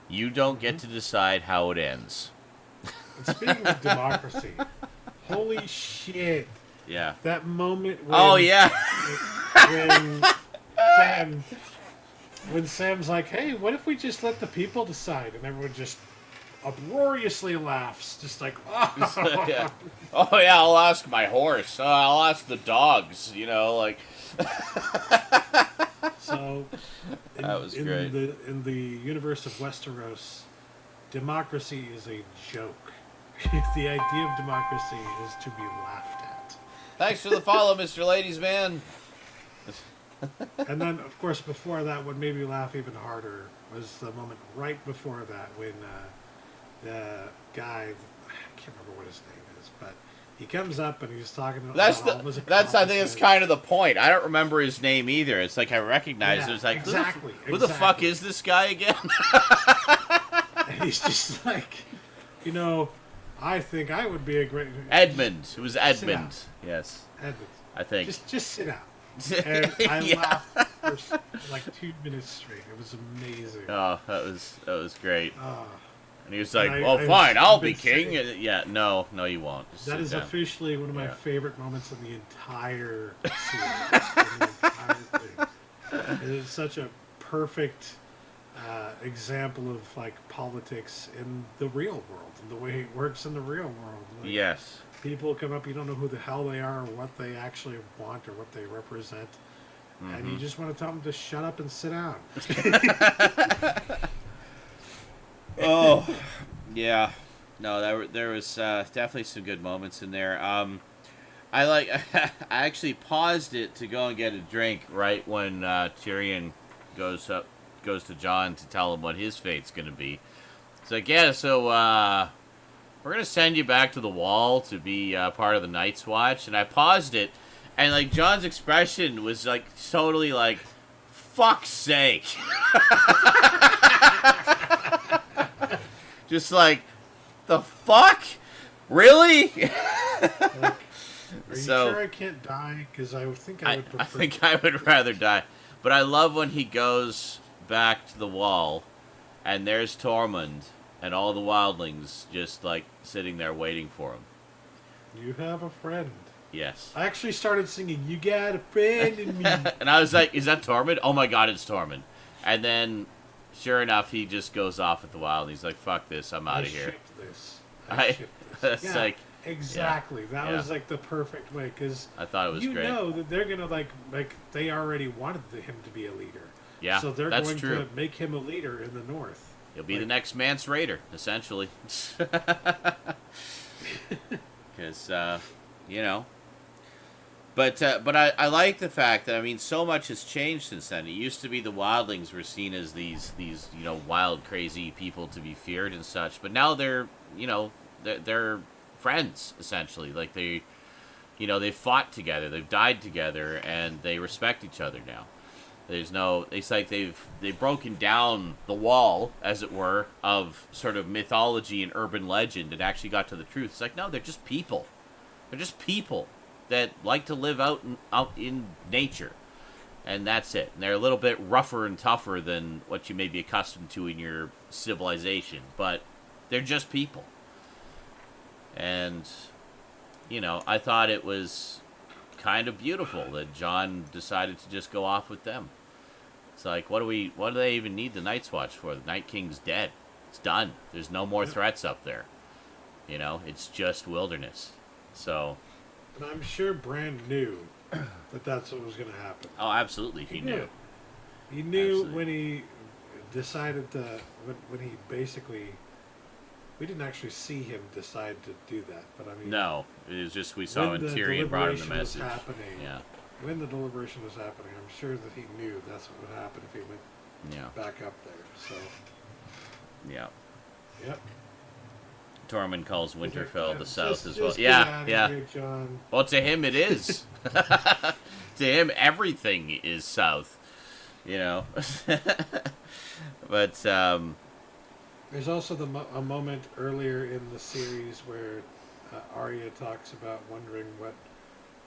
You don't get to decide how it ends." And speaking of democracy, holy shit! Yeah. That moment. When, when Sam's like, "Hey, what if we just let the people decide?" and everyone just uproariously laughs, just like, oh. Yeah. Oh yeah, I'll ask my horse. I'll ask the dogs. So, that was great. In the universe of Westeros, democracy is a joke. The idea of democracy is to be laughed at. Thanks for the follow, Mr. Ladies Man. And then, of course, before that, what made me laugh even harder was the moment right before that when the guy, I can't remember what his name is, but he comes up and he's talking about I think it's kind of the point. I don't remember his name either. It's like I recognize it. It's like, who the fuck is this guy again? And he's just like, I think I would be a great... Edmund. It was Edmund. Yes. Edmund. I think. Just sit down. And I laughed for 2 minutes straight. It was amazing. Oh, that was great. And he was like, fine, I'll be king. Yeah, no, you won't. Just that is down. Officially one of my favorite moments in the entire series. It is such a perfect example of politics in the real world, and the way it works in the real world. Yes. People come up, you don't know who the hell they are or what they actually want or what they represent. And you just want to tell them to shut up and sit down. Oh, yeah. No, there was definitely some good moments in there. I actually paused it to go and get a drink right when Tyrion goes to Jon to tell him what his fate's going to be. It's like, we're going to send you back to the Wall to be part of the Night's Watch. And I paused it, and Jon's expression was totally fuck's sake. Just the fuck? Really? Are you sure I can't die? Because I think I would prefer... I think I would rather die. But I love when he goes back to the Wall, and there's Tormund and all the wildlings just sitting there waiting for him. You have a friend. Yes. I actually started singing, "You got a friend in me." And I was like, is that Tormund? Oh my god, it's Tormund. And then, sure enough, he just goes off at the Wild, and he's like, fuck this, I'm out of here. I shipped this. It's yeah, exactly. That was the perfect way, because I thought it was great. You know that they're going to, they already wanted him to be a leader. Yeah, So they're that's going true. to make him a leader in the North. He'll be the next Mance Raider, essentially. Because, you know. But I like the fact that, I mean, so much has changed since then. It used to be the wildlings were seen as these wild, crazy people to be feared and such. But now they're friends, essentially. Like, they've fought together, they've died together, and they respect each other now. It's like they've broken down the wall, as it were, of sort of mythology and urban legend and actually got to the truth. It's like, no, they're just people. They're just people that like to live out in nature. And that's it. And they're a little bit rougher and tougher than what you may be accustomed to in your civilization. But they're just people. And, I thought it was kind of beautiful that Jon decided to just go off with them. It's like, what do they even need the Night's Watch for? The Night King's dead. It's done. There's no more threats up there. It's just wilderness. So... And I'm sure Bran knew that that's what was going to happen. Oh, absolutely, he knew. He knew Absolutely. when he decided to... When he basically... We didn't actually see him decide to do that, but I mean... No, it was just we saw when Tyrion brought him the message. Yeah. When the deliberation was happening, I'm sure that he knew that's what would happen if he went back up there. So... Yeah. Yep. Tormund calls Winterfell the South as well. Just Yeah. Here, Jon. Well, to him it is. To him, everything is South. But there's also a moment earlier in the series where Arya talks about wondering what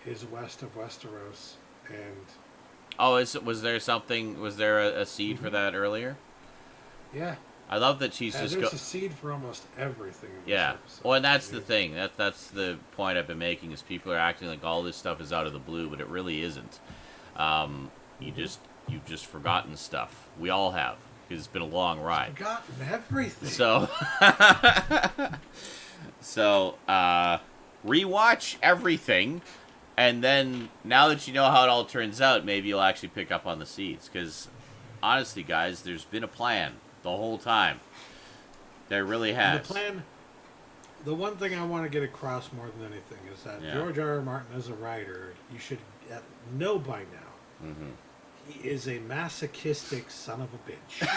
is west of Westeros, and was there something? Was there a seed for that earlier? Yeah. I love that she's There's a seed for almost everything. In this episode. Well, and that's the thing. That's the point I've been making is people are acting like all this stuff is out of the blue, but it really isn't. You've just forgotten stuff. We all have, because it's been a long ride. Forgotten everything. So rewatch everything, and then now that you know how it all turns out, maybe you'll actually pick up on the seeds. Because honestly, guys, there's been a plan the whole time. There really has. And the plan. The one thing I want to get across more than anything is that George R.R. Martin, as a writer, you should know by now. Mm-hmm. He is a masochistic son of a bitch.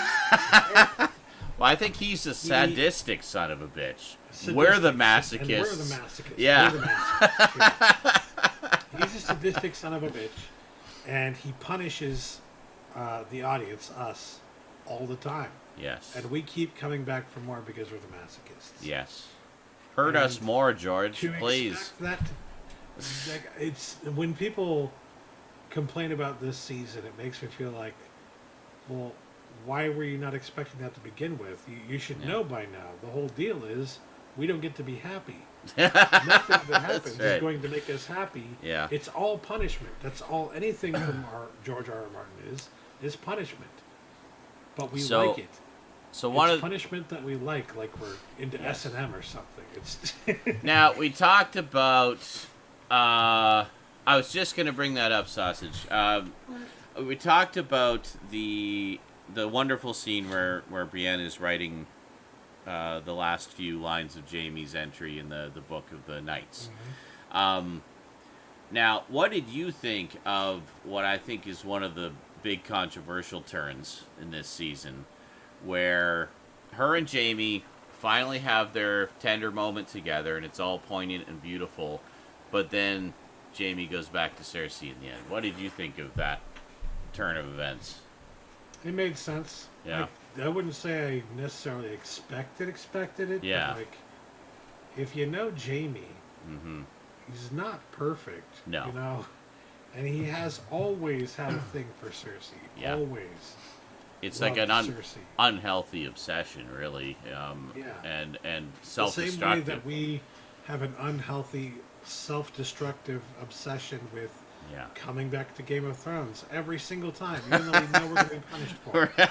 Well, I think he's a sadistic son of a bitch. We're the masochists. And we're the masochists. Yeah. We're the masochists. He's a sadistic son of a bitch, and he punishes the audience, us, all the time. Yes. And we keep coming back for more because we're the masochists. Yes. Hurt us more, George, please. It's when people complain about this season, it makes me feel like, well, why were you not expecting that to begin with? You should know by now. The whole deal is we don't get to be happy. Nothing that happens is going to make us happy. Yeah. It's all punishment. That's all. Anything from George R.R. Martin is punishment. But we like it. So it's punishment that we like we're into S&M or something. It's Now, we talked about... I was just going to bring that up, Sausage. We talked about the wonderful scene where Brienne is writing the last few lines of Jaime's entry in the Book of the Knights. Mm-hmm. Now, what did you think of what I think is one of the big controversial turns in this season, where her and Jaime finally have their tender moment together, and it's all poignant and beautiful, but then Jaime goes back to Cersei in the end? What did you think of that turn of events? It made sense. Yeah. I wouldn't say I necessarily expected it. Yeah. But if you know Jaime, Mm-hmm. he's not perfect. No. And he has always had a thing for Cersei. Yeah. Always. It's like an unhealthy obsession, really. And self-destructive. The same way that we have an unhealthy, self-destructive obsession with coming back to Game of Thrones every single time, even though we know we're going to be punished for it.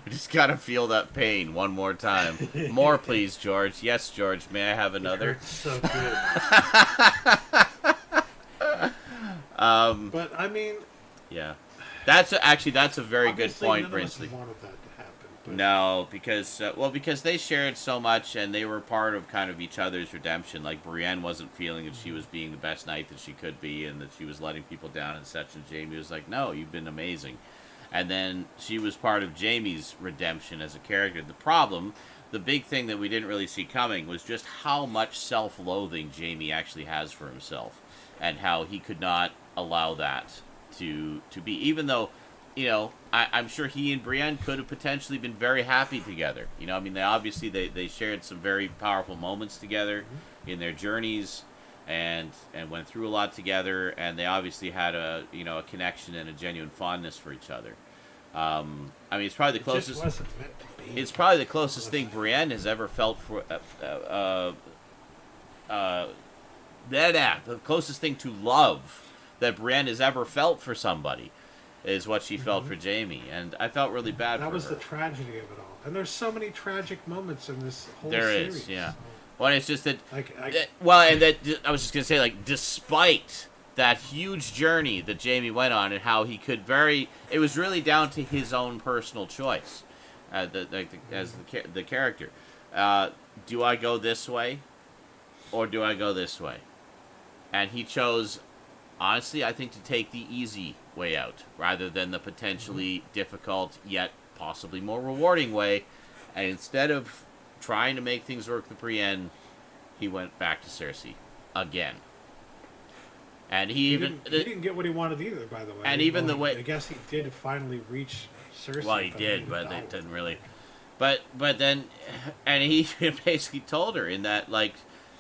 We just got to feel that pain one more time. More, please, George. Yes, George. May I have another? It hurts so good. But, I mean... Yeah. That's a very good Obviously, point, none of us Brinsley. wanted that to happen. But No, because they shared so much and they were part of kind of each other's redemption. Like Brienne wasn't feeling that she was being the best knight that she could be, and that she was letting people down and such. And Jaime was like, "No, you've been amazing." And then she was part of Jaime's redemption as a character. The big thing that we didn't really see coming was just how much self-loathing Jaime actually has for himself, and how he could not allow that to be, even though, I'm sure he and Brienne could have potentially been very happy together. I mean, they shared some very powerful moments together in their journeys, and went through a lot together, and they obviously had a connection and a genuine fondness for each other. I mean, it's probably the closest. It just wasn't meant to be. It's probably the closest thing Brienne has ever felt for the closest thing to love that Brienne has ever felt for somebody is what she felt for Jaime, and I felt really bad for her. That was the tragedy of it all. And there's so many tragic moments in this whole There series. is, yeah. Well, it's just that, I was just gonna say, like, despite that huge journey that Jaime went on, and how he could it was really down to his own personal choice, as the character. Do I go this way, or do I go this way? And he chose, honestly, I think, to take the easy way out, rather than the potentially difficult, yet possibly more rewarding way. And instead of trying to make things work with Brienne, he went back to Cersei again. And he didn't get what he wanted either, by the way. And even the way, I guess he did finally reach Cersei. well, he did, but it didn't really. But then, and he basically told her in that, like,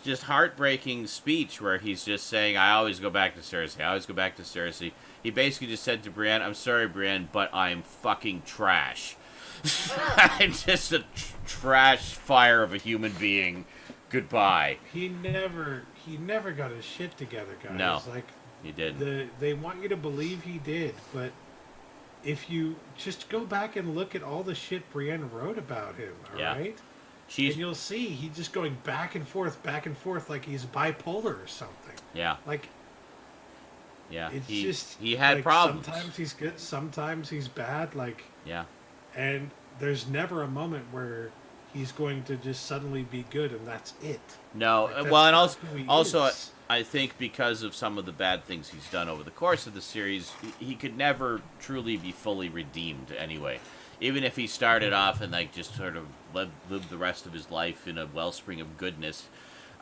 just heartbreaking speech where he's just saying, "I always go back to Cersei. I always go back to Cersei." He basically just said to Brienne, "I'm sorry, Brienne, but I'm fucking trash. I'm just a trash fire of a human being. Goodbye." He never got his shit together, guys. No, like, he did. They want you to believe he did, but if you just go back and look at all the shit Brienne wrote about him, all right? And you'll see he's just going back and forth, like he's bipolar or something. Yeah. Like, yeah, it's he had like, problems. Sometimes he's good, sometimes he's bad. Like, yeah. And there's never a moment where he's going to just suddenly be good, and that's it. No, like, well, and also, is. I think because of some of the bad things he's done over the course of the series, he could never truly be fully redeemed anyway. Even if he started off and, like, just sort of lived the rest of his life in a wellspring of goodness,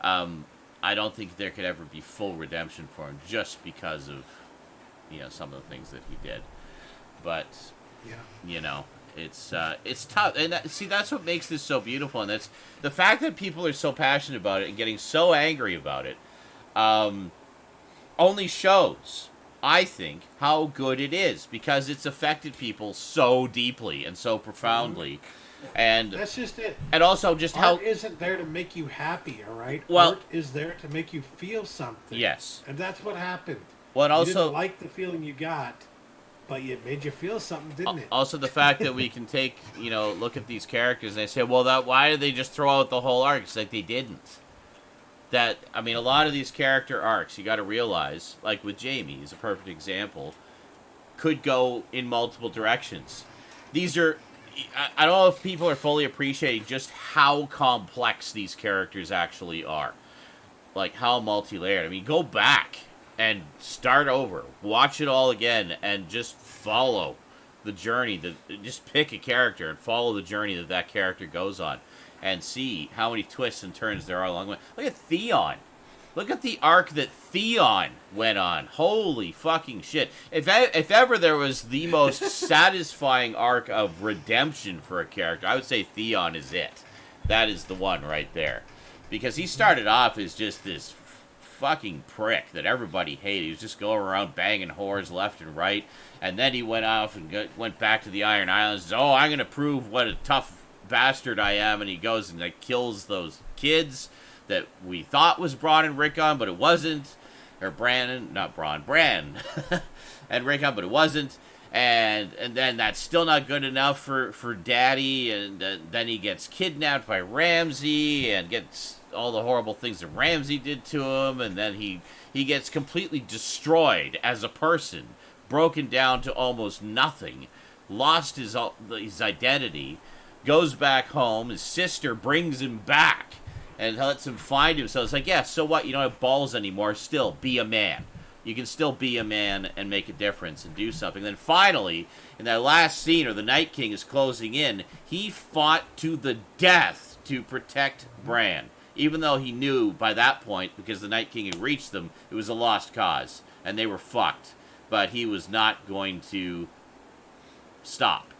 I don't think there could ever be full redemption for him just because of, some of the things that he did. But, it's tough. And that's what makes this so beautiful. And that's the fact that people are so passionate about it and getting so angry about it, only shows, I think, how good it is, because it's affected people so deeply and so profoundly. And that's just it. And also just Art how isn't there to make you happy, all right? Well, Art is there to make you feel something. Yes. And that's what happened. Well, and you also didn't like the feeling you got, but it made you feel something, didn't it? Also, the fact that we can take, look at these characters and they say, well, why did they just throw out the whole arc? It's like they didn't. A lot of these character arcs, you got to realize, like with Jaime, is a perfect example, could go in multiple directions. These are, I don't know if people are fully appreciating just how complex these characters actually are. Like, how multi-layered. I mean, go back and start over. Watch it all again and just follow the journey. Just pick a character and follow the journey that character goes on. And see how many twists and turns there are along the way. Look at Theon. Look at the arc that Theon went on. Holy fucking shit. If ever there was the most satisfying arc of redemption for a character, I would say Theon is it. That is the one right there. Because he started off as just this fucking prick that everybody hated. He was just going around banging whores left and right. And then he went off and went back to the Iron Islands. Oh, I'm going to prove what a tough bastard I am, and he goes and kills those kids that we thought was Bronn and Rickon, but it wasn't. Or Bran and Rickon, but it wasn't. And then that's still not good enough for Daddy, and then he gets kidnapped by Ramsay and gets all the horrible things that Ramsay did to him, and then he gets completely destroyed as a person, broken down to almost nothing, lost his identity, goes back home. His sister brings him back and lets him find himself. It's like, yeah, so what? You don't have balls anymore. Still, be a man. You can still be a man and make a difference and do something. Then finally, in that last scene where the Night King is closing in, he fought to the death to protect Bran. Even though he knew by that point, because the Night King had reached them, it was a lost cause. And they were fucked. But he was not going to stop.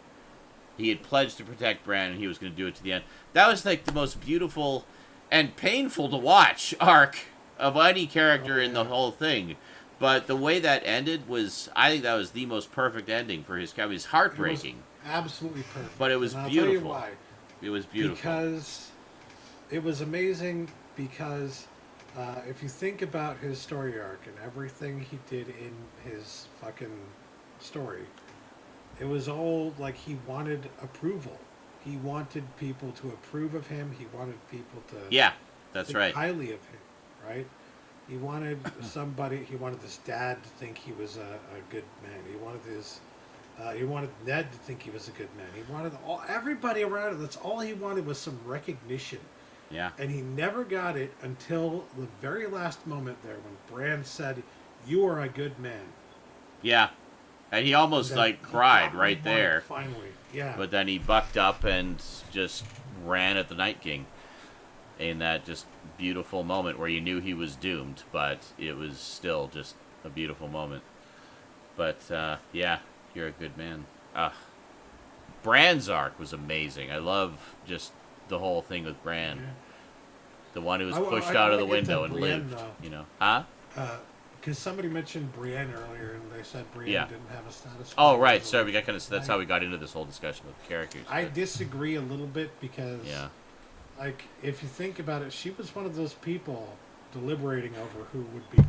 He had pledged to protect Bran, and he was going to do it to the end. That was like the most beautiful and painful to watch arc of any character in the whole thing. But the way that ended was, I think that was the most perfect ending for his character. It was heartbreaking. It was absolutely perfect. But it was and beautiful. I'll tell you why. It was beautiful. Because it was amazing because if you think about his story arc and everything he did in his fucking story, it was all like he wanted approval. He wanted people to approve of him. He wanted people to think right. highly of him, right? He wanted he wanted his dad to think he was a good man. He wanted Ned to think he was a good man. He wanted everybody around him. That's all he wanted was some recognition. Yeah. And he never got it until the very last moment there when Bran said, "You are a good man." Yeah. And he almost cried right there. Finally, yeah. But then he bucked up and just ran at the Night King in that just beautiful moment where you knew he was doomed, but it was still just a beautiful moment. But yeah, you're a good man. Bran's arc was amazing. I love just the whole thing with Bran. Yeah. The one who was pushed out of the window and Brienne, lived. You know, huh? Because somebody mentioned Brienne earlier, and they said Brienne didn't have a status. Oh, right. Sorry, we got that's how we got into this whole discussion with characters. I disagree a little bit because, like, if you think about it, she was one of those people deliberating over who would be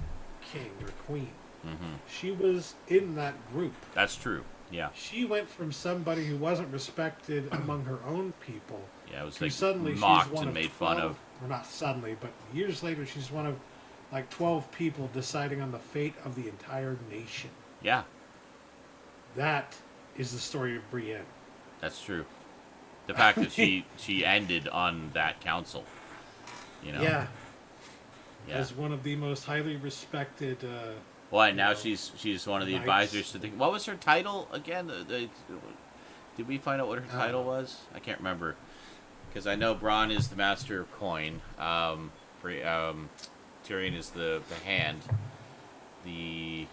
king or queen. Mm-hmm. She was in that group. That's true. Yeah. She went from somebody who wasn't respected among her own people. Yeah, it was to like suddenly mocked she's one and of made 12, fun of. Or not suddenly, but years later, she's one of like 12 people deciding on the fate of the entire nation. Yeah. That is the story of Brienne. That's true. The fact that she ended on that council. You know. Yeah. As one of the most highly respected. Well, and now she's one of the advisors to the. What was her title again? Did we find out what her title was? I can't remember. Because I know Bronn is the master of coin. Tyrion is the hand. The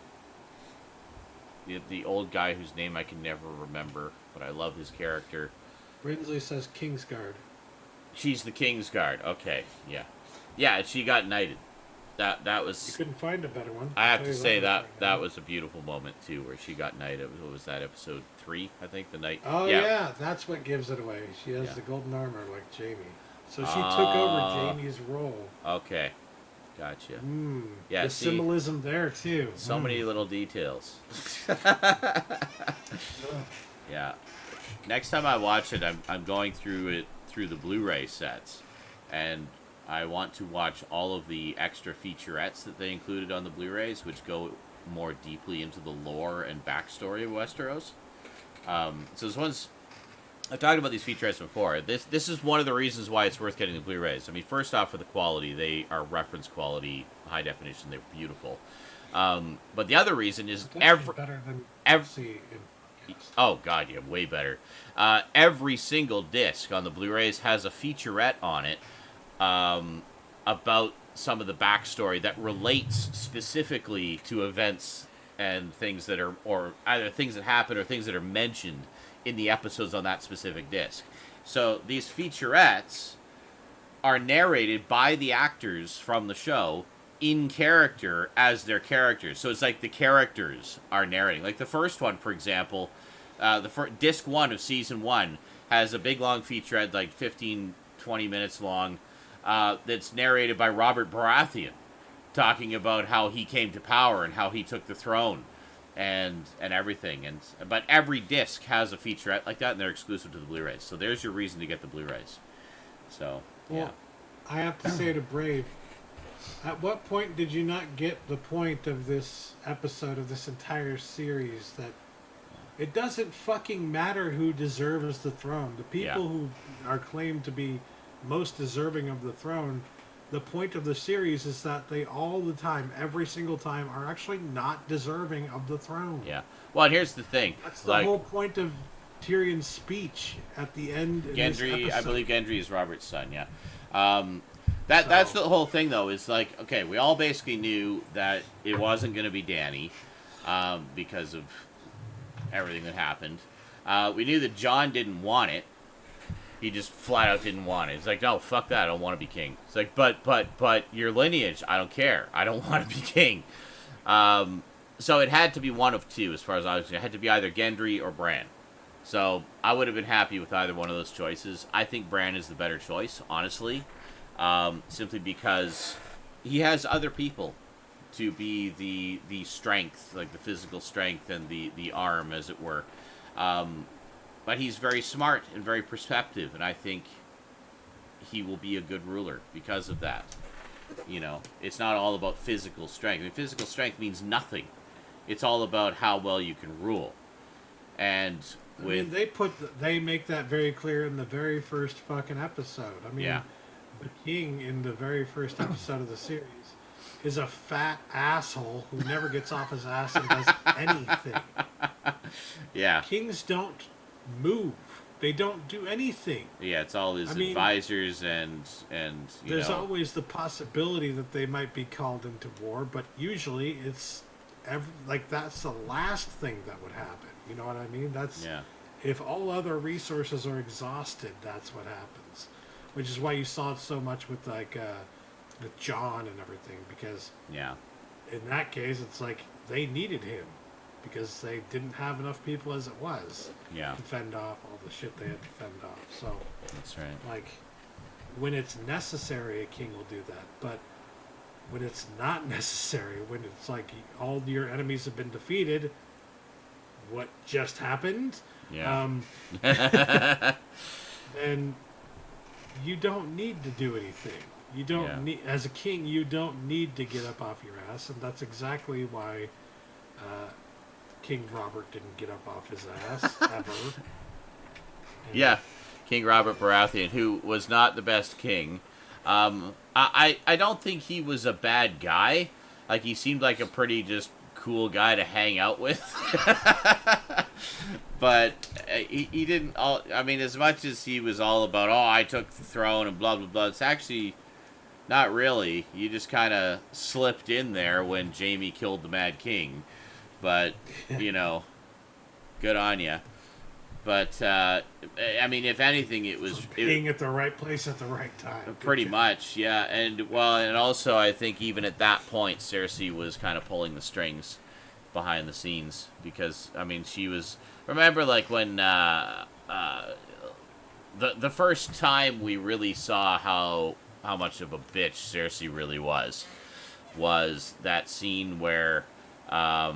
old guy whose name I can never remember, but I love his character. Brinsley says Kingsguard. She's the Kingsguard. Okay, yeah. Yeah, she got knighted. That was... You couldn't find a better one. I have to say that was a beautiful moment, too, where she got knighted. What was that, episode 3, I think? The night. Oh, yeah. That's what gives it away. She has the golden armor like Jaime. So she took over Jaime's role. Okay. Gotcha. Yeah, the symbolism there, too. So many little details. Yeah. Next time I watch it, I'm going through the Blu-ray sets. And I want to watch all of the extra featurettes that they included on the Blu-rays, which go more deeply into the lore and backstory of Westeros. So this one's... I've talked about these featurettes before. This is one of the reasons why it's worth getting the Blu-rays. I mean, first off, for the quality. They are reference quality, high definition. They're beautiful. But the other reason is better than oh, God, yeah, way better. Every single disc on the Blu-rays has a featurette on it about some of the backstory that relates specifically to events and things that are, or either things that happen or things that are mentioned in the episodes on that specific disc. So these featurettes are narrated by the actors from the show in character as their characters. So it's like the characters are narrating. Like the first one, for example, disc 1 of season 1 has a big long featurette, like 15, 20 minutes long, that's narrated by Robert Baratheon, talking about how he came to power and how he took the throne and everything. But every disc has a featurette like that, and they're exclusive to the Blu-rays. So there's your reason to get the Bluerays. So, yeah. Well, I have to say to Brave, At what point did you not get the point of this episode of this entire series that it doesn't fucking matter who deserves the throne? The people who are claimed to be most deserving of the throne, the point of the series is that they all the time, every single time, are actually not deserving of the throne. Yeah. Well, and here's the thing. That's the whole point of Tyrion's speech at the end. Gendry, I believe Gendry is Robert's son, yeah. That's the whole thing, though, is like, okay, we all basically knew that it wasn't going to be Dany because of everything that happened. We knew that Jon didn't want it. He just flat out didn't want it. It's like, no, fuck that, I don't want to be king. It's like, but your lineage, I don't care. I don't want to be king. So it had to be one of two, as far as I was concerned. It had to be either Gendry or Bran. So I would have been happy with either one of those choices. I think Bran is the better choice, honestly. Simply because he has other people to be the strength, like the physical strength and the arm, as it were. But he's very smart and very perceptive, and I think he will be a good ruler because of that. You know, it's not all about physical strength. I mean, physical strength means nothing. It's all about how well you can rule. And they make that very clear in the very first fucking episode. I mean, the king in the very first episode of the series is a fat asshole who never gets off his ass and does anything. Yeah. Kings don't move. They don't do anything. Yeah, it's all his advisors and there's always the possibility that they might be called into war, but usually it's that's the last thing that would happen. You know what I mean? If all other resources are exhausted, that's what happens. Which is why you saw it so much with with Jon and everything, because in that case it's like they needed him because they didn't have enough people as it was to fend off all the shit they had to fend off. So that's right. Like, when it's necessary, a king will do that. But when it's not necessary, when it's like all your enemies have been defeated, what just happened? Yeah. And you don't need to do anything. You don't need, as a king, you don't need to get up off your ass, and that's exactly why King Robert didn't get up off his ass ever. King Robert Baratheon, who was not the best king. I don't think he was a bad guy. Like, he seemed like a pretty just cool guy to hang out with. But he didn't I mean, as much as he was all about, I took the throne and blah blah blah, it's actually not really. You just kind of slipped in there when Jaime killed the Mad King. But good on you. But I mean, if anything, it was being at the right place at the right time. Pretty much, yeah. And also I think even at that point, Cersei was kind of pulling the strings behind the scenes, because I mean, she was. Remember, like when the first time we really saw how much of a bitch Cersei really was that scene where I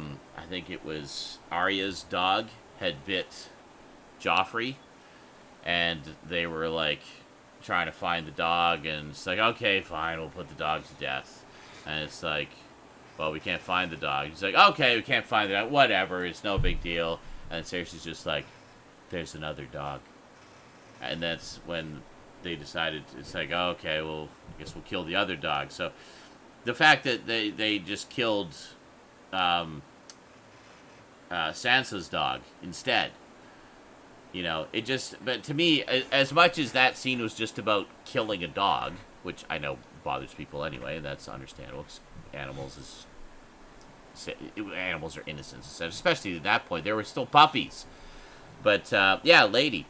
think it was Arya's dog had bit Joffrey, and they were like trying to find the dog, and it's like, okay, fine, we'll put the dog to death. And it's like, well, we can't find the dog. He's like, okay, we can't find the dog, whatever, it's no big deal. And Cersei's just like, there's another dog. And that's when they decided, it's like, okay, well, I guess we'll kill the other dog. So the fact that they just killed Sansa's dog instead, it just, but to me, as much as that scene was just about killing a dog, which I know bothers people anyway, and that's understandable, because animals are innocent, especially at that point. They were still puppies. But, lady.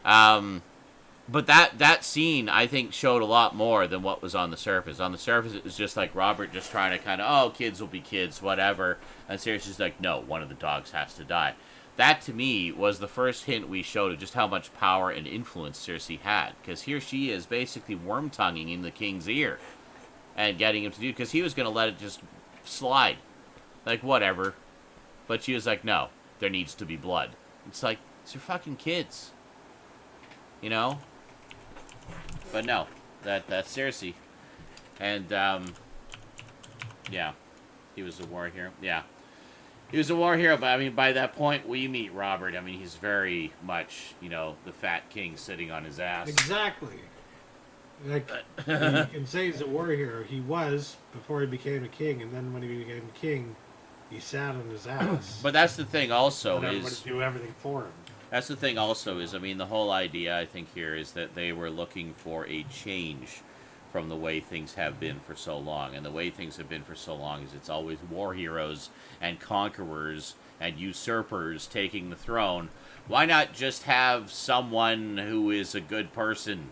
But that scene, I think, showed a lot more than what was on the surface. On the surface, it was just like Robert just trying to kind of, kids will be kids, whatever. And Cersei's like, no, one of the dogs has to die. That, to me, was the first hint we showed of just how much power and influence Cersei had. Because here she is basically worm-tonguing in the king's ear and getting him to do, because he was going to let it just slide. Like, whatever. But she was like, no, there needs to be blood. It's like, it's your fucking kids. But no, that's Cersei. And Yeah, he was a war hero. Yeah, he was a war hero. But I mean, by that point, we meet Robert. I mean, he's very much, the fat king sitting on his ass. Exactly. Like, you can say he's a war hero. He was before he became a king, and then when he became king, he sat on his ass. But that's the thing. Also, let everybody do everything for him. That's the thing. Also, is I mean, the whole idea I think here is that they were looking for a change from the way things have been for so long, and the way things have been for so long is it's always war heroes and conquerors and usurpers taking the throne. Why not just have someone who is a good person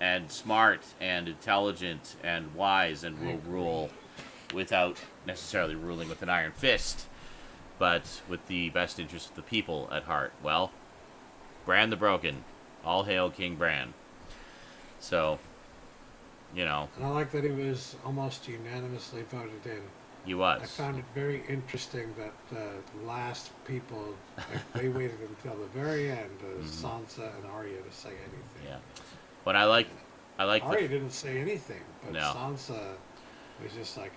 and smart and intelligent and wise and will rule without necessarily ruling with an iron fist, but with the best interest of the people at heart? Well, Bran the Broken. All hail King Bran. So, And I like that he was almost unanimously voted in. He was. I found it very interesting that the last people, they waited until the very end, Sansa and Arya, to say anything. Yeah. But I like Arya didn't say anything, but No. Sansa was just like,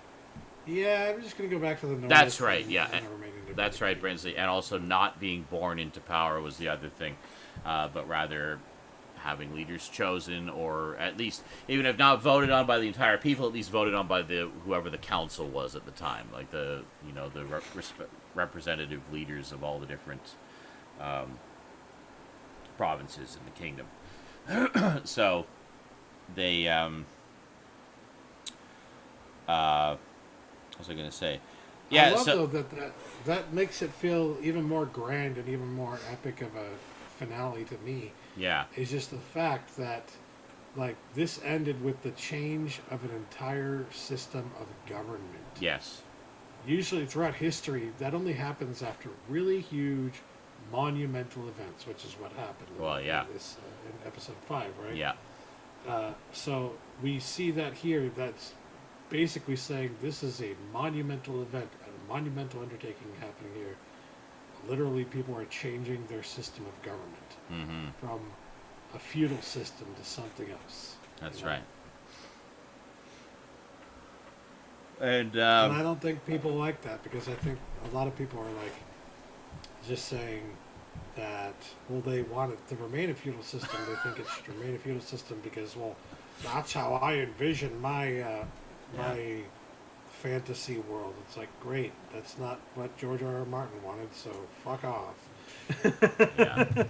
yeah, I'm just going to go back to the north. That's right, yeah. And remain independent. That's right, Brinsley. And also not being born into power was the other thing. But rather having leaders chosen, or at least, even if not voted on by the entire people, at least voted on by whoever the council was at the time. Like the representative leaders of all the different provinces in the kingdom. So they what was I going to say? Yeah, I love though that makes it feel even more grand and even more epic of a finale to me. Yeah, Is just the fact that, like, this ended with the change of an entire system of government. yes, Usually throughout history, that only happens after really huge, monumental events, which is what happened. Well, yeah. In episode 5, right? yeah, So we see that here. That's basically saying this is a monumental event, a monumental undertaking happening here. Literally, people are changing their system of government from a feudal system to something else. that's right. And And I don't think people like that, because I think a lot of people are like just saying that, well, they want it to remain a feudal system. They think it should remain a feudal system because, well, that's how I envision my my fantasy world. It's like, great, that's not what George R. R. Martin wanted, so fuck off. yeah.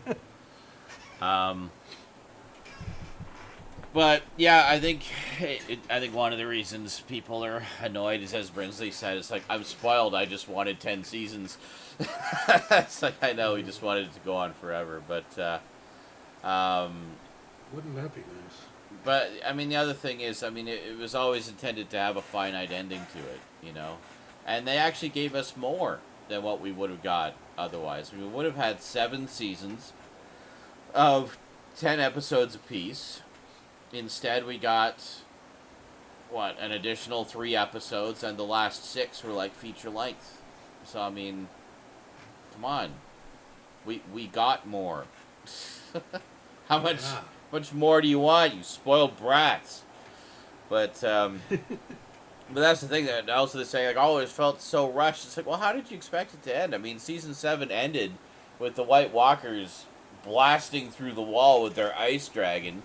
But yeah, I think one of the reasons people are annoyed is, as Brinsley said, it's like, I'm spoiled. I just wanted 10 seasons. It's like, I know we just wanted it to go on forever, but Wouldn't that be nice? but I mean, the other thing is, I mean, it was always intended to have a finite ending to it, and they actually gave us more than what we would have got otherwise. We would have had 7 seasons of 10 episodes apiece. Instead, we got, an additional 3 episodes, and the last 6 were like feature length. So, I mean, come on. We got more. How much more do you want, you spoiled brats? But but that's the thing that also they're saying, like, oh, it felt so rushed. It's like, well, how did you expect it to end? I mean, season 7 ended with the White Walkers blasting through the wall with their ice dragon.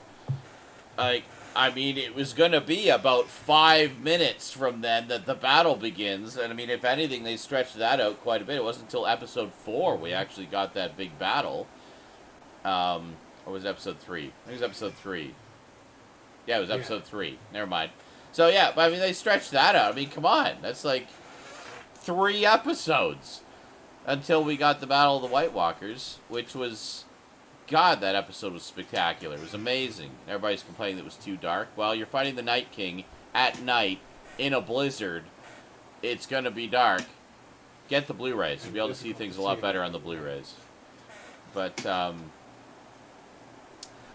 Like, I mean, it was going to be about 5 minutes from then that the battle begins. And, I mean, if anything, they stretched that out quite a bit. It wasn't until episode 4 we actually got that big battle. Or was it episode 3? I think it was episode 3. Yeah, it was episode 3. Never mind. So, yeah, but, I mean, they stretched that out. I mean, come on. That's like 3 episodes until we got the Battle of the White Walkers, which was... God, that episode was spectacular. It was amazing. Everybody's complaining it was too dark. Well, you're fighting the Night King at night in a blizzard. It's going to be dark. Get the Blu-rays. You'll be able to see things a lot better on the Blu-rays. But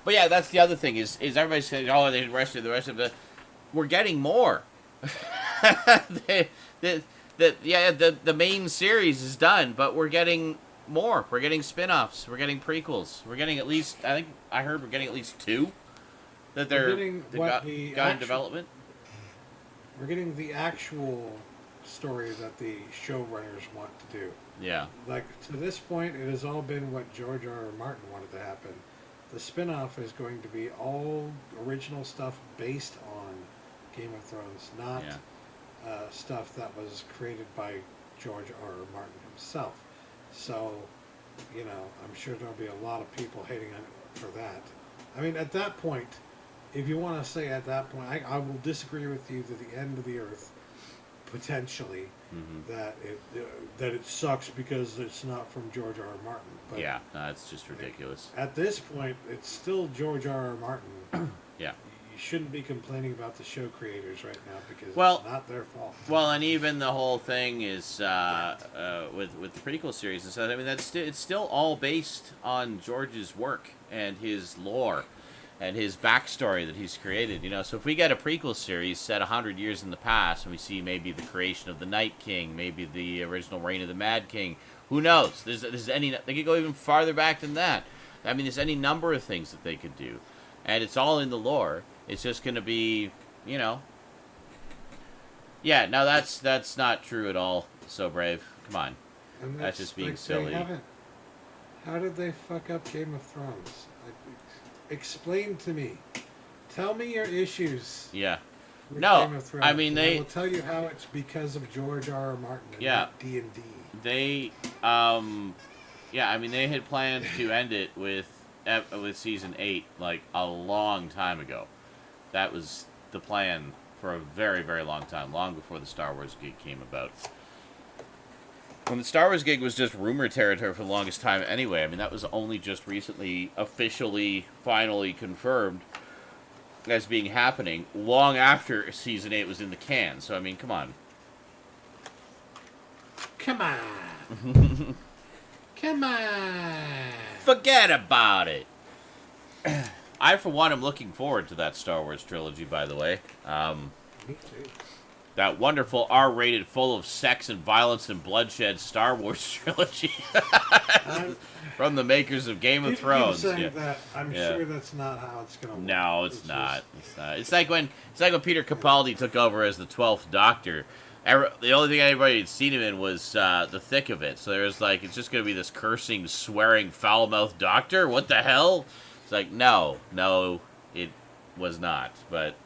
yeah, that's the other thing is everybody's saying, oh, the rest of the... We're getting more. The main series is done, but we're getting... more. We're getting spin-offs. We're getting prequels. We're getting at least, I think I heard we're getting at least 2 that got in development. We're getting the actual story that the showrunners want to do. Yeah. Like, to this point, it has all been what George R. R. Martin wanted to happen. The spin-off is going to be all original stuff based on Game of Thrones, not stuff that was created by George R. R. Martin himself. So, you know, I'm sure there'll be a lot of people hating on it for that. I mean, at that point, if you want to say at that point, I will disagree with you to the end of the earth, potentially, that it sucks because it's not from George R. R. Martin. But Yeah, that's just ridiculous. at this point, it's still George R. R. Martin. Yeah. You shouldn't be complaining about the show creators right now because it's not their fault. Well, and even the whole thing is with the prequel series and stuff. I mean, it's still all based on George's work and his lore and his backstory that he's created. You know, so if we get a prequel series set 100 years in the past, and we see maybe the creation of the Night King, maybe the original reign of the Mad King, who knows? They could go even farther back than that. I mean, there's any number of things that they could do, and it's all in the lore. It's just going to be, you know. Yeah, no, that's not true at all. So Brave, come on, And that's just being like, silly. How did they fuck up Game of Thrones? Explain to me. Tell me your issues. Yeah. With No, Game of Thrones, I mean, I will tell you how it's because of George R. R. Martin and not D&D. They, I mean, they had planned to end it with season 8 like a long time ago. That was the plan for a very, very long time, long before the Star Wars gig came about. When the Star Wars gig was just rumor territory for the longest time anyway. I mean, that was only just recently officially, finally confirmed as being happening long after season 8 was in the can. So, I mean, come on. Come on. Come on. Forget about it. I, for one, am looking forward to that Star Wars trilogy, by the way. Me too. That wonderful R-rated, full of sex and violence and bloodshed Star Wars trilogy from the makers of Game of Thrones. Saying that, I'm sure that's not how it's going to work. No, it's not. It's not. It's like when Peter Capaldi took over as the 12th Doctor. The only thing anybody had seen him in was the thick of it. So there's like, it's just going to be this cursing, swearing, foul-mouthed Doctor? What the hell? It's like, no, it was not. But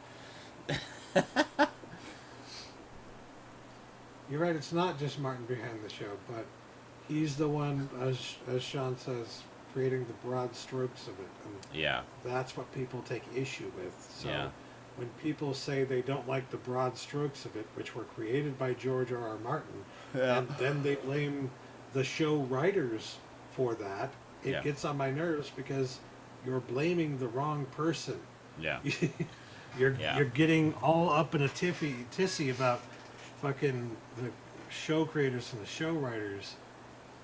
you're right, it's not just Martin behind the show, but he's the one, as Sean says, creating the broad strokes of it. And that's what people take issue with. So when people say they don't like the broad strokes of it, which were created by George R. R. Martin, and then they blame the show writers for that, it gets on my nerves because you're blaming the wrong person. Yeah. You're getting all up in a tissy about fucking the show creators and the show writers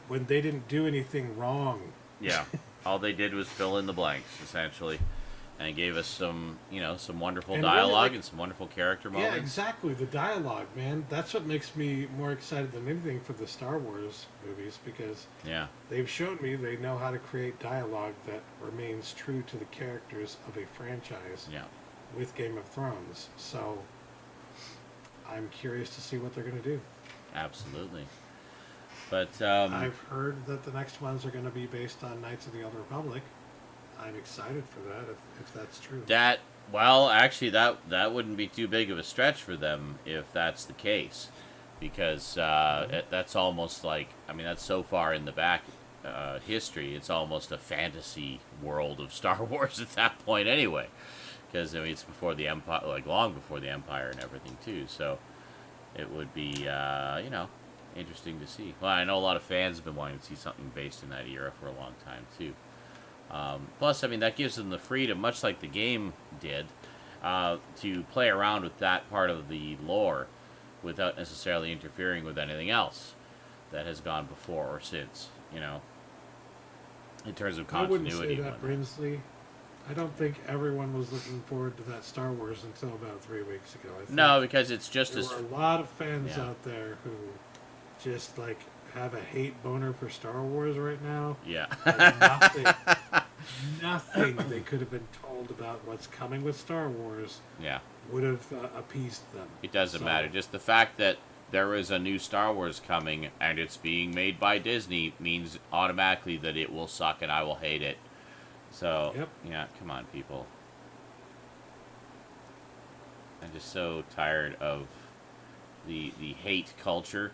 when they didn't do anything wrong. Yeah. All they did was fill in the blanks, essentially, and gave us some wonderful dialogue and some wonderful character moments. Yeah, exactly. The dialogue, man. That's what makes me more excited than anything for the Star Wars movies because they've shown me they know how to create dialogue that remains true to the characters of a franchise with Game of Thrones. So I'm curious to see what they're going to do. Absolutely. But I've heard that the next ones are going to be based on Knights of the Old Republic. I'm excited for that if that's true. Actually, that wouldn't be too big of a stretch for them if that's the case, because that's almost like, I mean, that's so far in the back history. It's almost a fantasy world of Star Wars at that point, anyway. Because I mean, it's before the Empire, like long before the Empire and everything too. So it would be, interesting to see. Well, I know a lot of fans have been wanting to see something based in that era for a long time too. Plus, I mean, that gives them the freedom, much like the game did, to play around with that part of the lore without necessarily interfering with anything else that has gone before or since, in terms of continuity. I wouldn't say that, Brinsley. I don't think everyone was looking forward to that Star Wars until about 3 weeks ago. No, because it's just there were a lot of fans out there who just like have a hate boner for Star Wars right now. Yeah. nothing they could have been told about what's coming with Star Wars Yeah. would have appeased them. It doesn't matter. Just the fact that there is a new Star Wars coming and it's being made by Disney means automatically that it will suck and I will hate it. So, Yep. yeah, come on, people. I'm just so tired of the hate culture.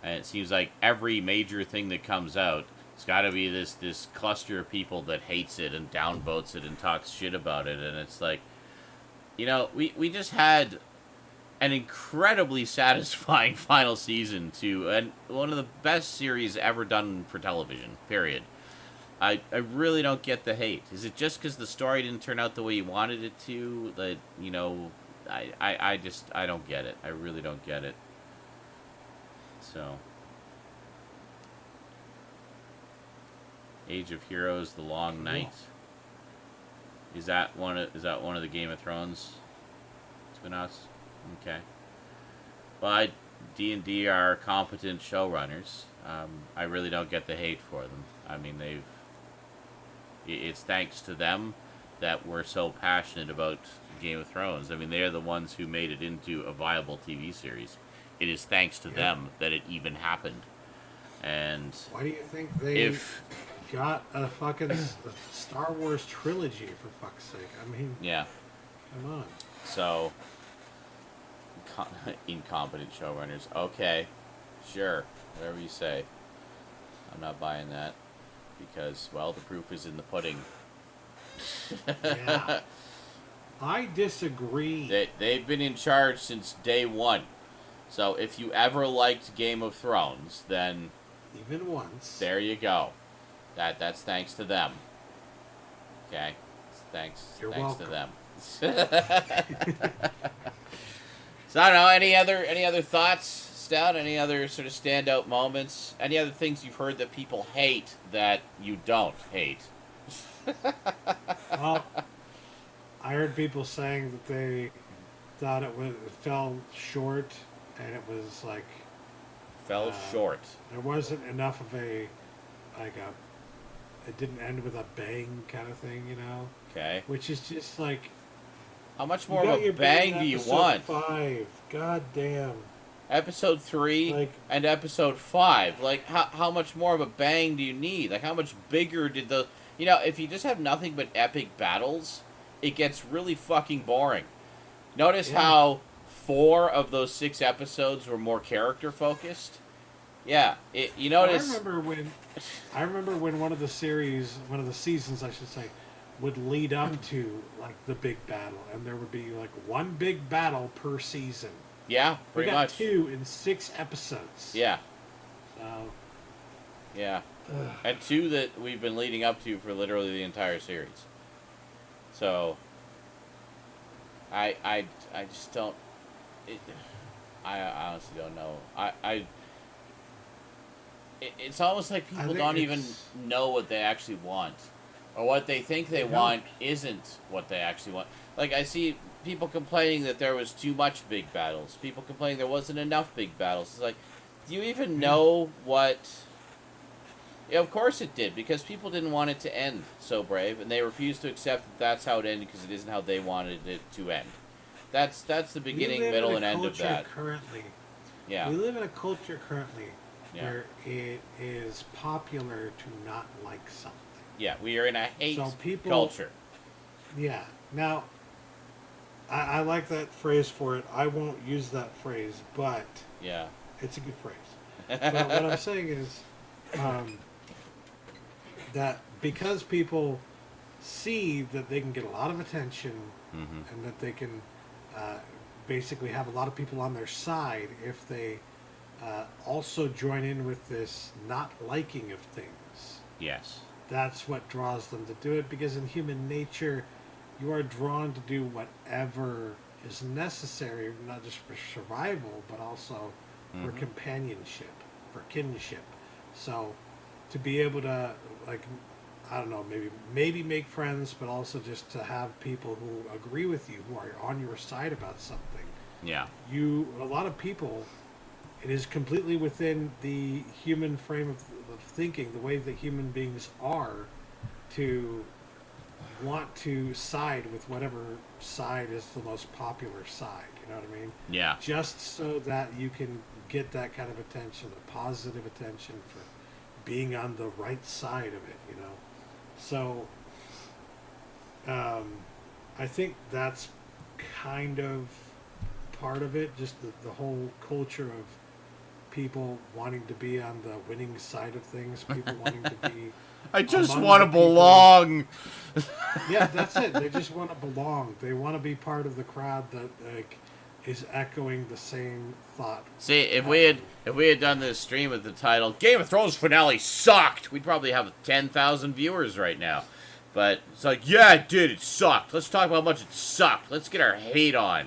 And it seems like every major thing that comes out, it's got to be this cluster of people that hates it and downvotes it and talks shit about it. And it's like, we just had an incredibly satisfying final season to and one of the best series ever done for television, period. I really don't get the hate. Is it just because the story didn't turn out the way you wanted it to? That, I don't get it. I really don't get it. So, Age of Heroes: The Long Night. Is that one of the Game of Thrones spin-offs? Okay. Well, D&D are competent showrunners. I really don't get the hate for them. I mean, it's thanks to them that we're so passionate about Game of Thrones. I mean, they're the ones who made it into a viable TV series. It is thanks to them that it even happened. And why do you think they got a fucking Star Wars trilogy, for fuck's sake? I mean, yeah. Come on. So, incompetent showrunners. Okay, sure, whatever you say. I'm not buying that because, well, the proof is in the pudding. Yeah. I disagree. They've been in charge since day one. So if you ever liked Game of Thrones, then even once, there you go. That's thanks to them. Okay, thanks welcome. to them. So I don't know. Any other thoughts, Stout? Any other sort of standout moments? Any other things you've heard that people hate that you don't hate? Well, I heard people saying that they thought it fell short, and it was like fell short. There wasn't enough of it didn't end with a bang kind of thing, Okay. Which is just like, how much more of a bang do you want? 5, god damn. Episode 3 and episode 5. Like, how much more of a bang do you need? Like, how much bigger did the... if you just have nothing but epic battles, it gets really fucking boring. Notice how 4 of those 6 episodes were more character-focused? Yeah, you notice... I remember when one of the seasons, I should say, would lead up to, like, the big battle, and there would be, like, one big battle per season. Yeah, pretty much. We got 2 in 6 episodes. Yeah. So... Yeah. And 2 that we've been leading up to for literally the entire series. So... I just don't... I honestly don't know. It's almost like people don't even know what they actually want. Or what they think they want isn't what they actually want. Like, I see people complaining that there was too much big battles. People complaining there wasn't enough big battles. It's like, do you even know what... Yeah, of course it did, because people didn't want it to end so brave, and they refused to accept that that's how it ended because it isn't how they wanted it to end. That's the beginning, middle, and end of that. Currently, yeah. We live in a culture currently Yeah. where it is popular to not like something. Yeah, we are in a hate culture. Yeah. Now, I like that phrase for it. I won't use that phrase, but yeah, it's a good phrase. But what I'm saying is that because people see that they can get a lot of attention and that they can basically have a lot of people on their side if they also join in with this not liking of things. Yes. That's what draws them to do it, because in human nature, you are drawn to do whatever is necessary, not just for survival, but also for companionship, for kinship. So, to be able to, like, I don't know, maybe make friends, but also just to have people who agree with you, who are on your side about something. Yeah. A lot of people, it is completely within the human frame of thinking, the way that human beings are, to want to side with whatever side is the most popular side. You know what I mean? Yeah. Just so that you can get that kind of attention, the positive attention for being on the right side of it, you know? So, I think that's kind of part of it, just the whole culture of people wanting to be on the winning side of things, people wanting to be... I just want to belong. Yeah, that's it. They just want to belong. They want to be part of the crowd that like is echoing the same thought. See, if we had done this stream with the title "Game of Thrones finale sucked," we'd probably have 10,000 viewers right now. But it's like, yeah, it did. It sucked. Let's talk about how much it sucked. Let's get our hate on.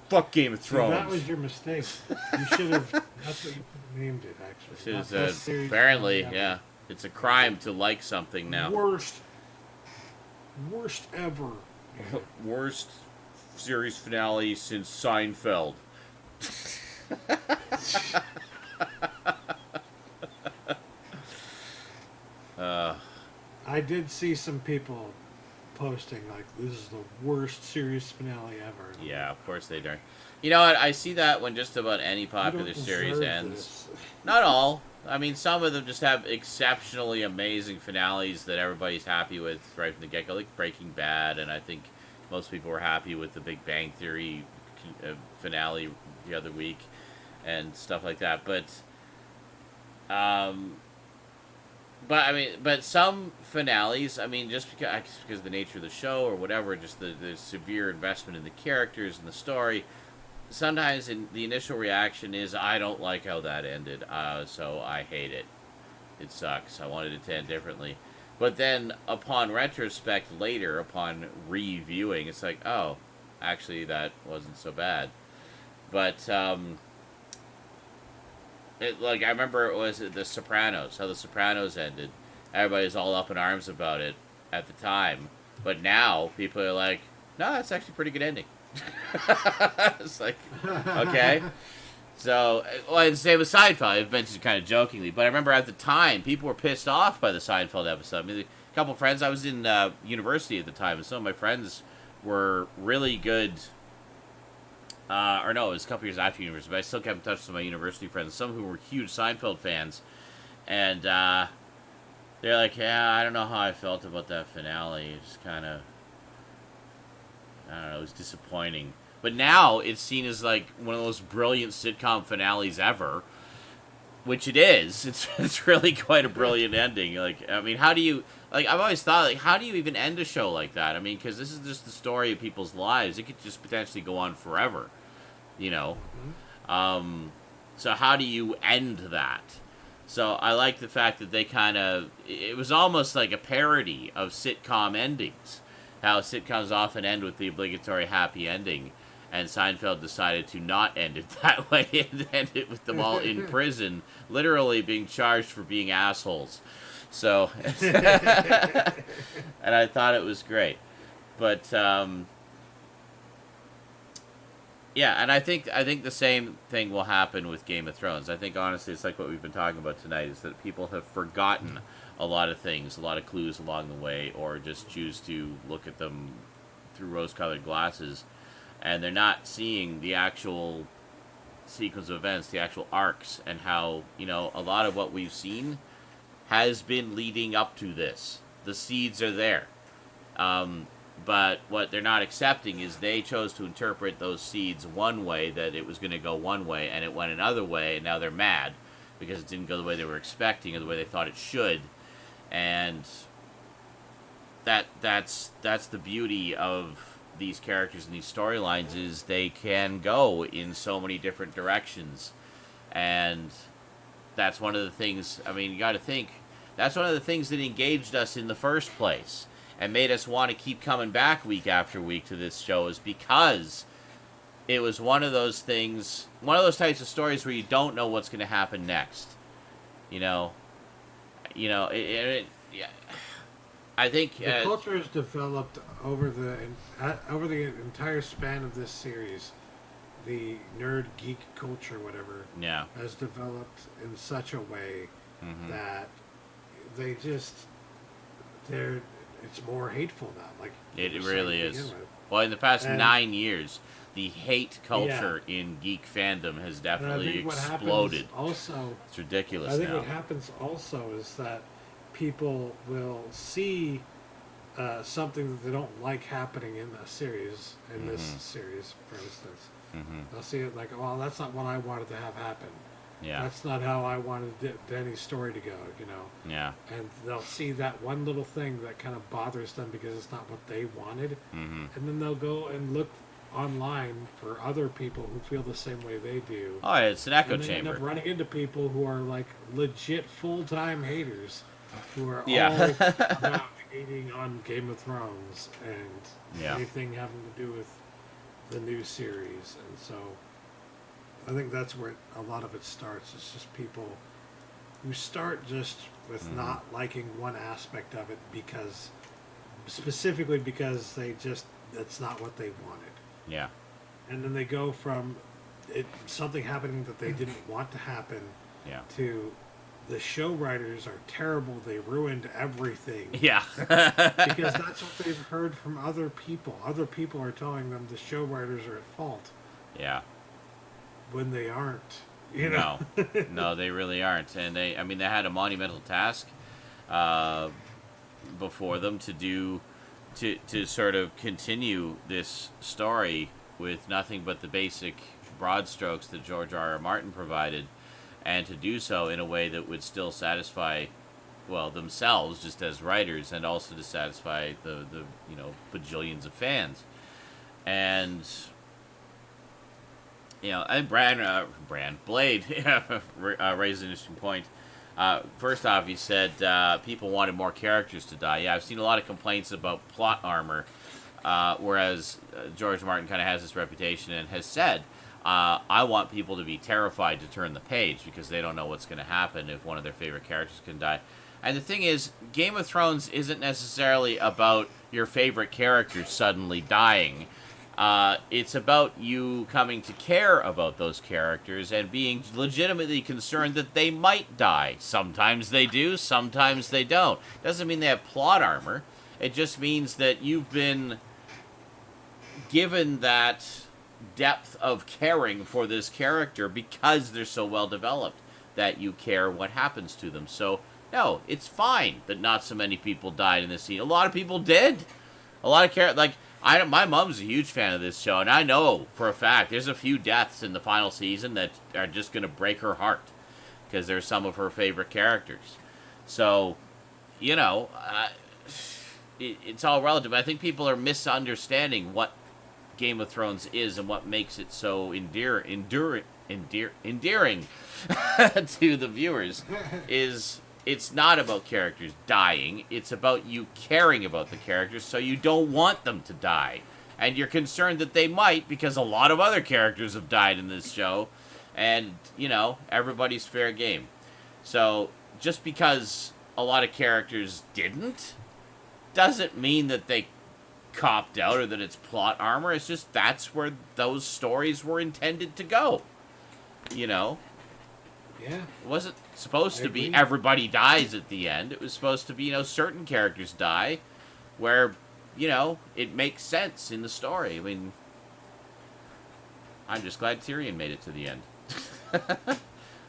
Fuck Game of Thrones. See, that was your mistake. You should have. That's what you named it, actually. Should have said. Apparently, yeah. It's a crime to like something now. Worst ever. Worst series finale since Seinfeld. I did see some people posting like this is the worst series finale ever. Yeah, of course they do. You know what? I see that when just about any popular series ends. Not all. I mean, some of them just have exceptionally amazing finales that everybody's happy with right from the get-go, like Breaking Bad, and I think most people were happy with the Big Bang Theory finale the other week and stuff like that. But I mean, but some finales, I mean, just because of the nature of the show or whatever, just the severe investment in the characters and the story, sometimes the initial reaction is, I don't like how that ended, so I hate it. It sucks. I wanted it to end differently. But then, upon retrospect later, upon reviewing, it's like, oh, actually, that wasn't so bad. But, like, I remember it was The Sopranos, how The Sopranos ended. Everybody was all up in arms about it at the time. But now, people are like, no, that's actually a pretty good ending. It's like, okay. So, well, and same with Seinfeld. I mentioned kind of jokingly, but I remember at the time, people were pissed off by the Seinfeld episode. I mean, a couple of friends, I was in university at the time, and some of my friends were really good, or no, it was a couple years after university, but I still kept in touch with my university friends, some who were huge Seinfeld fans, and they're like, yeah, I don't know how I felt about that finale. It just kind of, I don't know, it was disappointing. But now it's seen as like one of the most brilliant sitcom finales ever, which it is. It's really quite a brilliant ending. Like, I mean, how do you, like, I've always thought, like, how do you even end a show like that? I mean, because this is just the story of people's lives. It could just potentially go on forever, you know? Mm-hmm. So how do you end that? So I like the fact that they kind of, it was almost like a parody of sitcom endings. How sitcoms often end with the obligatory happy ending, and Seinfeld decided to not end it that way and end it with them all in prison, literally being charged for being assholes. So, and I thought it was great. But, yeah, and I think the same thing will happen with Game of Thrones. I think, honestly, it's like what we've been talking about tonight, is that people have forgotten a lot of things, a lot of clues along the way, or just choose to look at them through rose-colored glasses, and they're not seeing the actual sequence of events, the actual arcs, and how, you know, a lot of what we've seen has been leading up to this. The seeds are there. But what they're not accepting is they chose to interpret those seeds one way, that it was going to go one way, and it went another way, and now they're mad because it didn't go the way they were expecting or the way they thought it should. And that's the beauty of these characters and these storylines, is they can go in so many different directions. And that's one of the things, I mean, you got to think, that's one of the things that engaged us in the first place and made us want to keep coming back week after week to this show, is because it was one of those things, one of those types of stories where you don't know what's going to happen next. Yeah, I think the culture has developed over the entire span of this series. The nerd geek culture, whatever, has developed in such a way that they're it's more hateful now. Like It you were really saying to is. begin with. Well, in the past And 9 years, the hate culture in geek fandom has and I definitely think what exploded. happens also, It's ridiculous I think now. what happens also is that people will see something that they don't like happening in the series, in this series, for instance. They'll see it like, well, that's not what I wanted to have happen. Yeah. That's not how I wanted Danny's story to go, you know. Yeah. And they'll see that one little thing that kind of bothers them because it's not what they wanted. And then they'll go and look online for other people who feel the same way they do. Oh, it's an echo And they end chamber. up running into people who are like legit full-time haters who are Yeah. all about hating on Game of Thrones and Yeah. anything having to do with the new series. And so I think that's where a lot of it starts. It's just people who start just with not liking one aspect of it because, specifically because that's not what they wanted. Yeah. And then they go from something happening that they didn't want to happen Yeah. to the show writers are terrible. They ruined everything. Yeah. Because that's what they've heard from other people. Other people are telling them the show writers are at fault Yeah. when they aren't. You know? No. No, they really aren't. And they had a monumental task before them to sort of continue this story with nothing but the basic broad strokes that George R.R. Martin provided, and to do so in a way that would still satisfy, well, themselves just as writers, and also to satisfy the bajillions of fans. And and Blade raised an interesting point. First off, he said people wanted more characters to die. Yeah, I've seen a lot of complaints about plot armor, whereas George Martin kind of has this reputation and has said, I want people to be terrified to turn the page because they don't know what's going to happen if one of their favorite characters can die. And the thing is, Game of Thrones isn't necessarily about your favorite character suddenly dying. It's about you coming to care about those characters and being legitimately concerned that they might die. Sometimes they do, sometimes they don't. Doesn't mean they have plot armor. It just means that you've been given that depth of caring for this character because they're so well developed that you care what happens to them. So, no, it's fine that not so many people died in this scene. A lot of people did. A lot of my mom's a huge fan of this show, and I know for a fact there's a few deaths in the final season that are just going to break her heart because they're some of her favorite characters. So, it's all relative. I think people are misunderstanding what Game of Thrones is and what makes it so endearing to the viewers. It's not about characters dying. It's about you caring about the characters so you don't want them to die. And you're concerned that they might because a lot of other characters have died in this show. And, everybody's fair game. So, just because a lot of characters didn't, doesn't mean that they copped out or that it's plot armor. It's just that's where those stories were intended to go. Yeah. It wasn't supposed to be agree. everybody dies at the end. It was supposed to be, certain characters die where, it makes sense in the story. I mean, I'm just glad Tyrion made it to the end.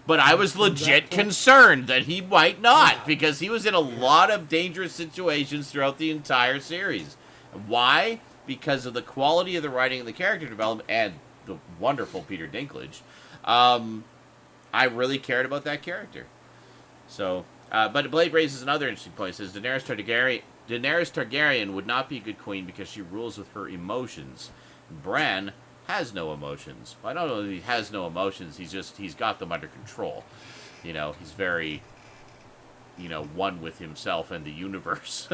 But I was legit concerned that he might not, because he was in a lot of dangerous situations throughout the entire series. Why? Because of the quality of the writing and the character development and the wonderful Peter Dinklage. I really cared about that character. So, but Blade raises another interesting point. It says Daenerys Targaryen would not be a good queen because she rules with her emotions. Bran has no emotions. Well, I don't know if he has no emotions. He's got them under control. He's very, one with himself and the universe.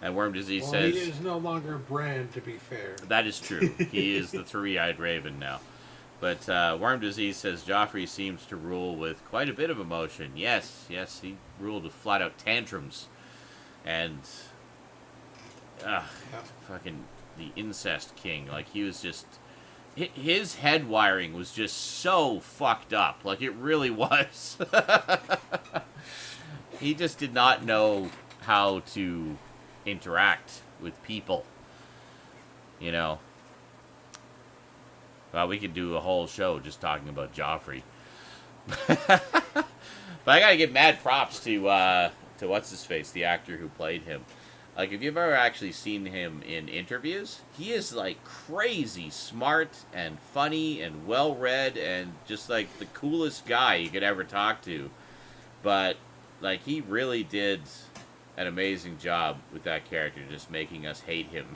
And Worm Disease says... he is no longer Bran, to be fair. That is true. He is the three-eyed raven now. But Worm Disease says Joffrey seems to rule with quite a bit of emotion. Yes, he ruled with flat-out tantrums. And... fucking the incest king. Like, he was just... His head wiring was just so fucked up. Like, it really was. He just did not know how to interact with people. You know. Well, we could do a whole show just talking about Joffrey. But I gotta give mad props to what's his face, the actor who played him. Like, if you've ever actually seen him in interviews, he is like crazy smart and funny and well read and just like the coolest guy you could ever talk to. But like, he really did an amazing job with that character, just making us hate him.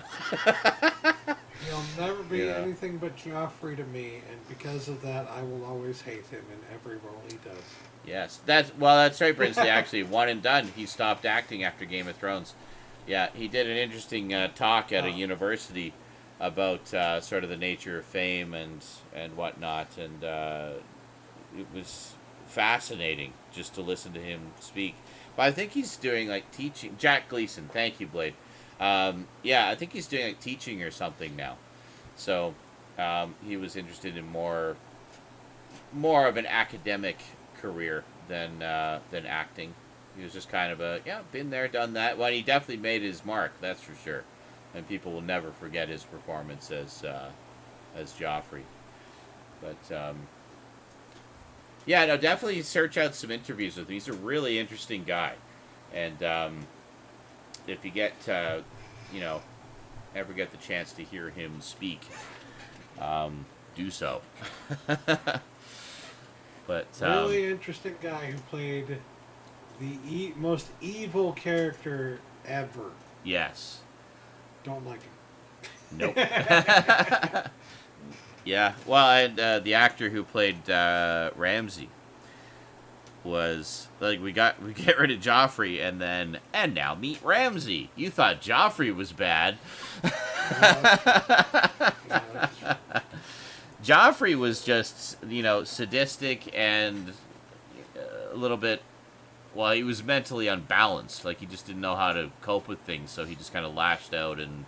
He'll never be anything but Joffrey to me, and because of that, I will always hate him in every role he does. Yes, that's right, Brinsley. Actually, one and done. He stopped acting after Game of Thrones. Yeah, he did an interesting talk at a university about sort of the nature of fame and whatnot, and it was fascinating just to listen to him speak. But I think he's doing like teaching. Jack Gleason, thank you, Blade. Yeah, I think he's doing like teaching or something now. So he was interested in more of an academic career than acting. He was just kind of been there, done that. Well, he definitely made his mark, that's for sure. And people will never forget his performance as Joffrey. But yeah, no, definitely search out some interviews with him. He's a really interesting guy, and if you get ever get the chance to hear him speak, do so. But really interesting guy who played the most evil character ever. Yes. Don't like him. Nope. Yeah. Well, and the actor who played Ramsay was like, we get rid of Joffrey, and now meet Ramsay. You thought Joffrey was bad. Joffrey was just, sadistic and a little bit. Well, he was mentally unbalanced. Like, he just didn't know how to cope with things, so he just kind of lashed out and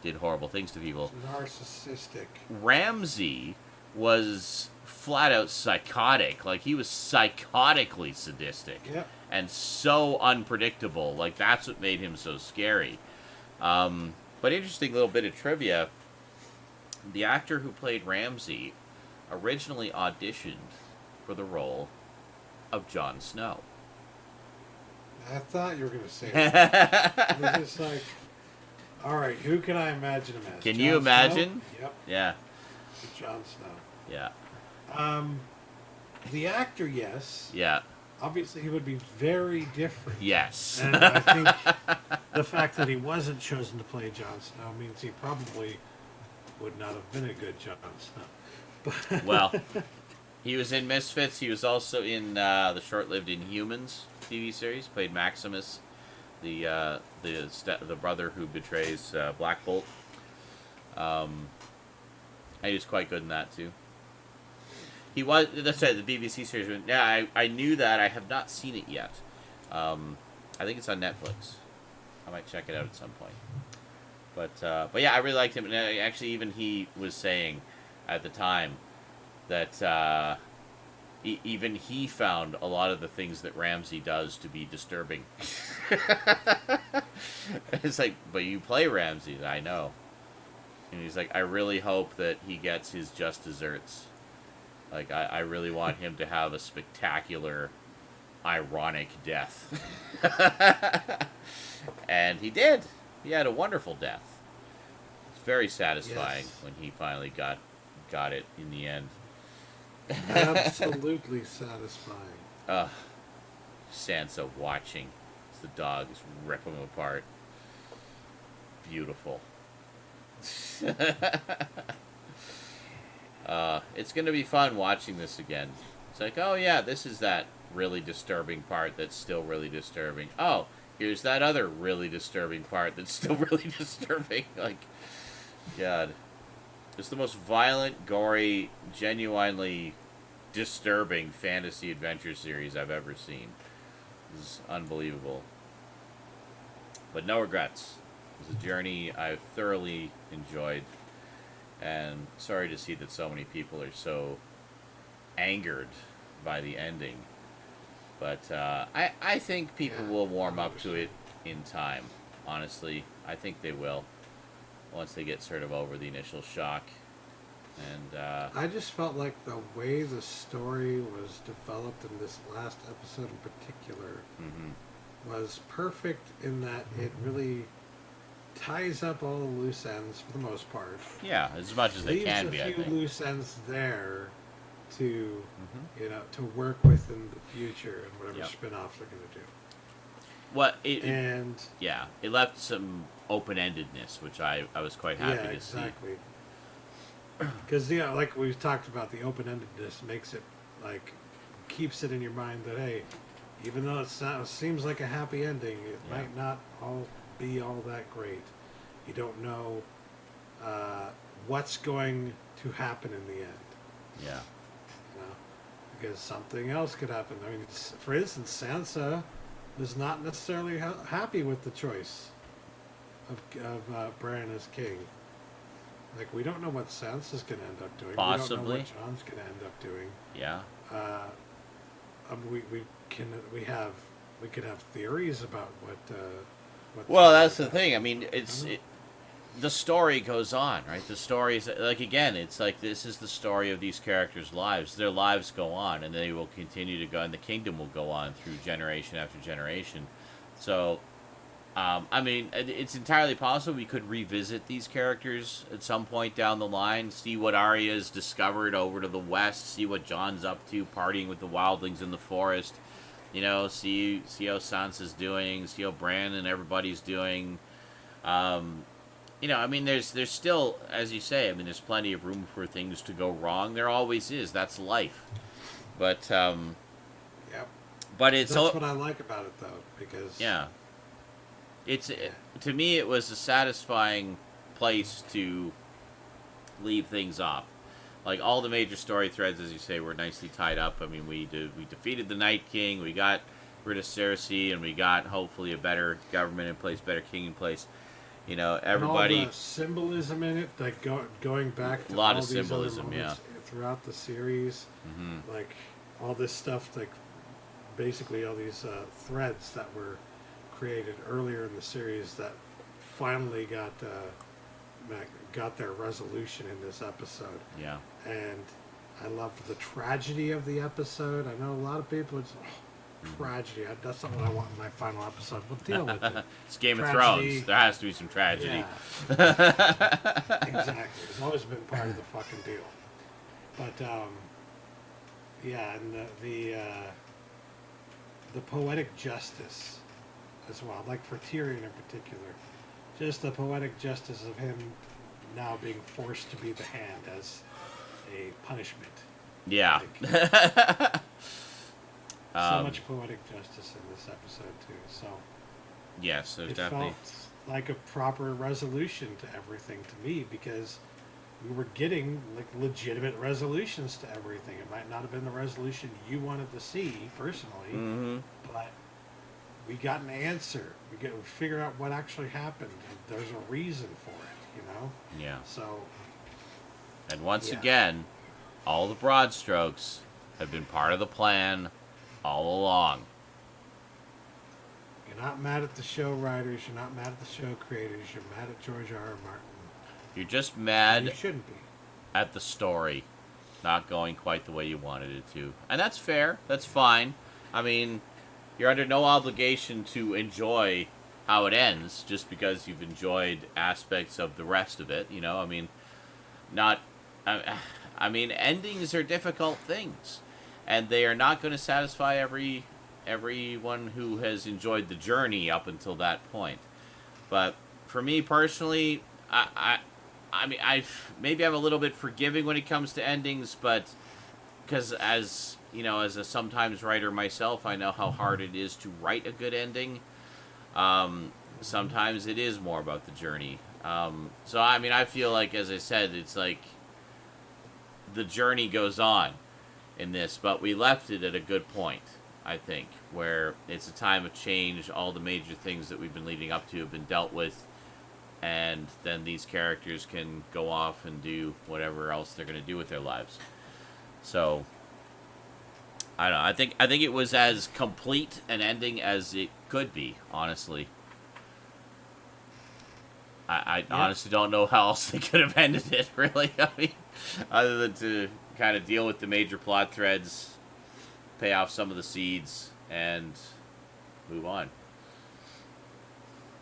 did horrible things to people. Narcissistic. Ramsay was flat out psychotic. Like, he was psychotically sadistic. Yep. And so unpredictable. Like, that's what made him so scary. But interesting little bit of trivia. The actor who played Ramsay originally auditioned for the role of Jon Snow. I thought you were going to say that. I was just like, all right, who can I imagine him as? Can Jon you imagine? Snow? Yep. Yeah. Jon Snow. Yeah. The actor, yes. Yeah. Obviously, he would be very different. Yes. And I think the fact that he wasn't chosen to play Jon Snow means he probably would not have been a good Jon Snow. But Well, he was in Misfits. He was also in the short-lived Inhumans TV series. Played Maximus, the brother who betrays Black Bolt. He was quite good in that too. He was. That's right. The BBC series. Yeah, I knew that. I have not seen it yet. I think it's on Netflix. I might check it out at some point. But yeah, I really liked him. And actually, even he was saying at the time that even he found a lot of the things that Ramsay does to be disturbing. It's like, but you play Ramsay, I know. And he's like, I really hope that he gets his just desserts. Like, I really want him to have a spectacular, ironic death. And he did. He had a wonderful death. It's very satisfying when he finally got it in the end. absolutely satisfying. Sansa watching as the dogs rip him apart. Beautiful. It's going to be fun watching this again. It's like, oh yeah, this is that really disturbing part that's still really disturbing. Oh, here's that other really disturbing part that's still really disturbing. Like, God. It's the most violent, gory, genuinely disturbing fantasy adventure series I've ever seen. It's unbelievable. But no regrets. It was a journey I've thoroughly enjoyed. And sorry to see that so many people are so angered by the ending. But I think people will warm up to it in time. Honestly, I think they will once they get sort of over the initial shock. And I just felt like the way the story was developed in this last episode in particular was perfect in that it really ties up all the loose ends for the most part. yeah, as much as they can be, I Leaves a think. few loose ends there to, to work with in the future and whatever Yep. spin-offs they're going to do. What And yeah, it left some open-endedness, which I was quite happy to exactly. Because like we've talked about, the open-endedness makes it like keeps it in your mind that hey, even though it seems like a happy ending, it might not all be all that great. You don't know what's going to happen in the end. see. Yeah. You know, because something else could happen. I mean, for instance, Sansa was not necessarily happy with the choice of Bran as king. Like, we don't know what Sansa's going to end up doing. Possibly. We don't know what Jon's going to end up doing. Yeah. We could have theories about what. Well, that's the thing. I mean, the story goes on, right? The story is like, again, it's like this is the story of these characters' lives. Their lives go on, and they will continue to go, and the kingdom will go on through generation after generation. So, I mean, it's entirely possible we could revisit these characters at some point down the line, see what Arya's discovered over to the west, see what Jon's up to, partying with the wildlings in the forest. You know, see how Sansa's doing, see how Bran and everybody's doing. You know, I mean, there's still, as you say, I mean, there's plenty of room for things to go wrong. There always is. That's life. But Yep. but it's That's what I like about it, though, because yeah. To me, it was a satisfying place to leave things off. Like, all the major story threads, as you say, were nicely tied up. I mean, we defeated the Night King, we got rid of Cersei, and we got, hopefully, a better government in place, better king in place. You know, everybody... And all the symbolism in it, like going back to a lot all of these symbolism, other moments throughout the series. Like, all this stuff, like, basically all these threads that were created earlier in the series that finally got their resolution in this episode. Yeah. And I love the tragedy of the episode. I know a lot of people, it's tragedy. That's not what I want in my final episode. We'll deal with it. It's Game Tragedy. of Thrones. There has to be some tragedy. Yeah. Exactly. It's always been part of the fucking deal. But, yeah, and the poetic justice as well, like for Tyrion in particular. Just the poetic justice of him now being forced to be the hand as a punishment. Yeah. Like, so much poetic justice in this episode too. So yes, there's it definitely... felt like a proper resolution to everything to me, because we were getting like legitimate resolutions to everything. It might not have been the resolution you wanted to see personally, but we got an answer. We figure out what actually happened. There's a reason for it, you know? Yeah. So, And once again, all the broad strokes have been part of the plan all along. you're not mad at the show writers, you're not mad at the show creators, you're mad at George R.R. Martin. You're just And mad you shouldn't be. at the story not going quite the way you wanted it to. And that's fair. That's fine. I mean, you're under no obligation to enjoy how it ends just because you've enjoyed aspects of the rest of it, you know? I mean, endings are difficult things, and they are not going to satisfy everyone who has enjoyed the journey up until that point. But for me personally, I mean, maybe I'm a little bit forgiving when it comes to endings, but because as you know, as a sometimes writer myself, I know how hard it is to write a good ending. Sometimes it is more about the journey. So, I mean, I feel like, as I said, it's like the journey goes on in this, but we left it at a good point, I think, where it's a time of change. All the major things that we've been leading up to have been dealt with, and then these characters can go off and do whatever else they're going to do with their lives. So, I don't know. I think it was as complete an ending as it could be, honestly. I honestly don't know how else they could have ended it, really. I mean, other than to kind of deal with the major plot threads, pay off some of the seeds, and move on.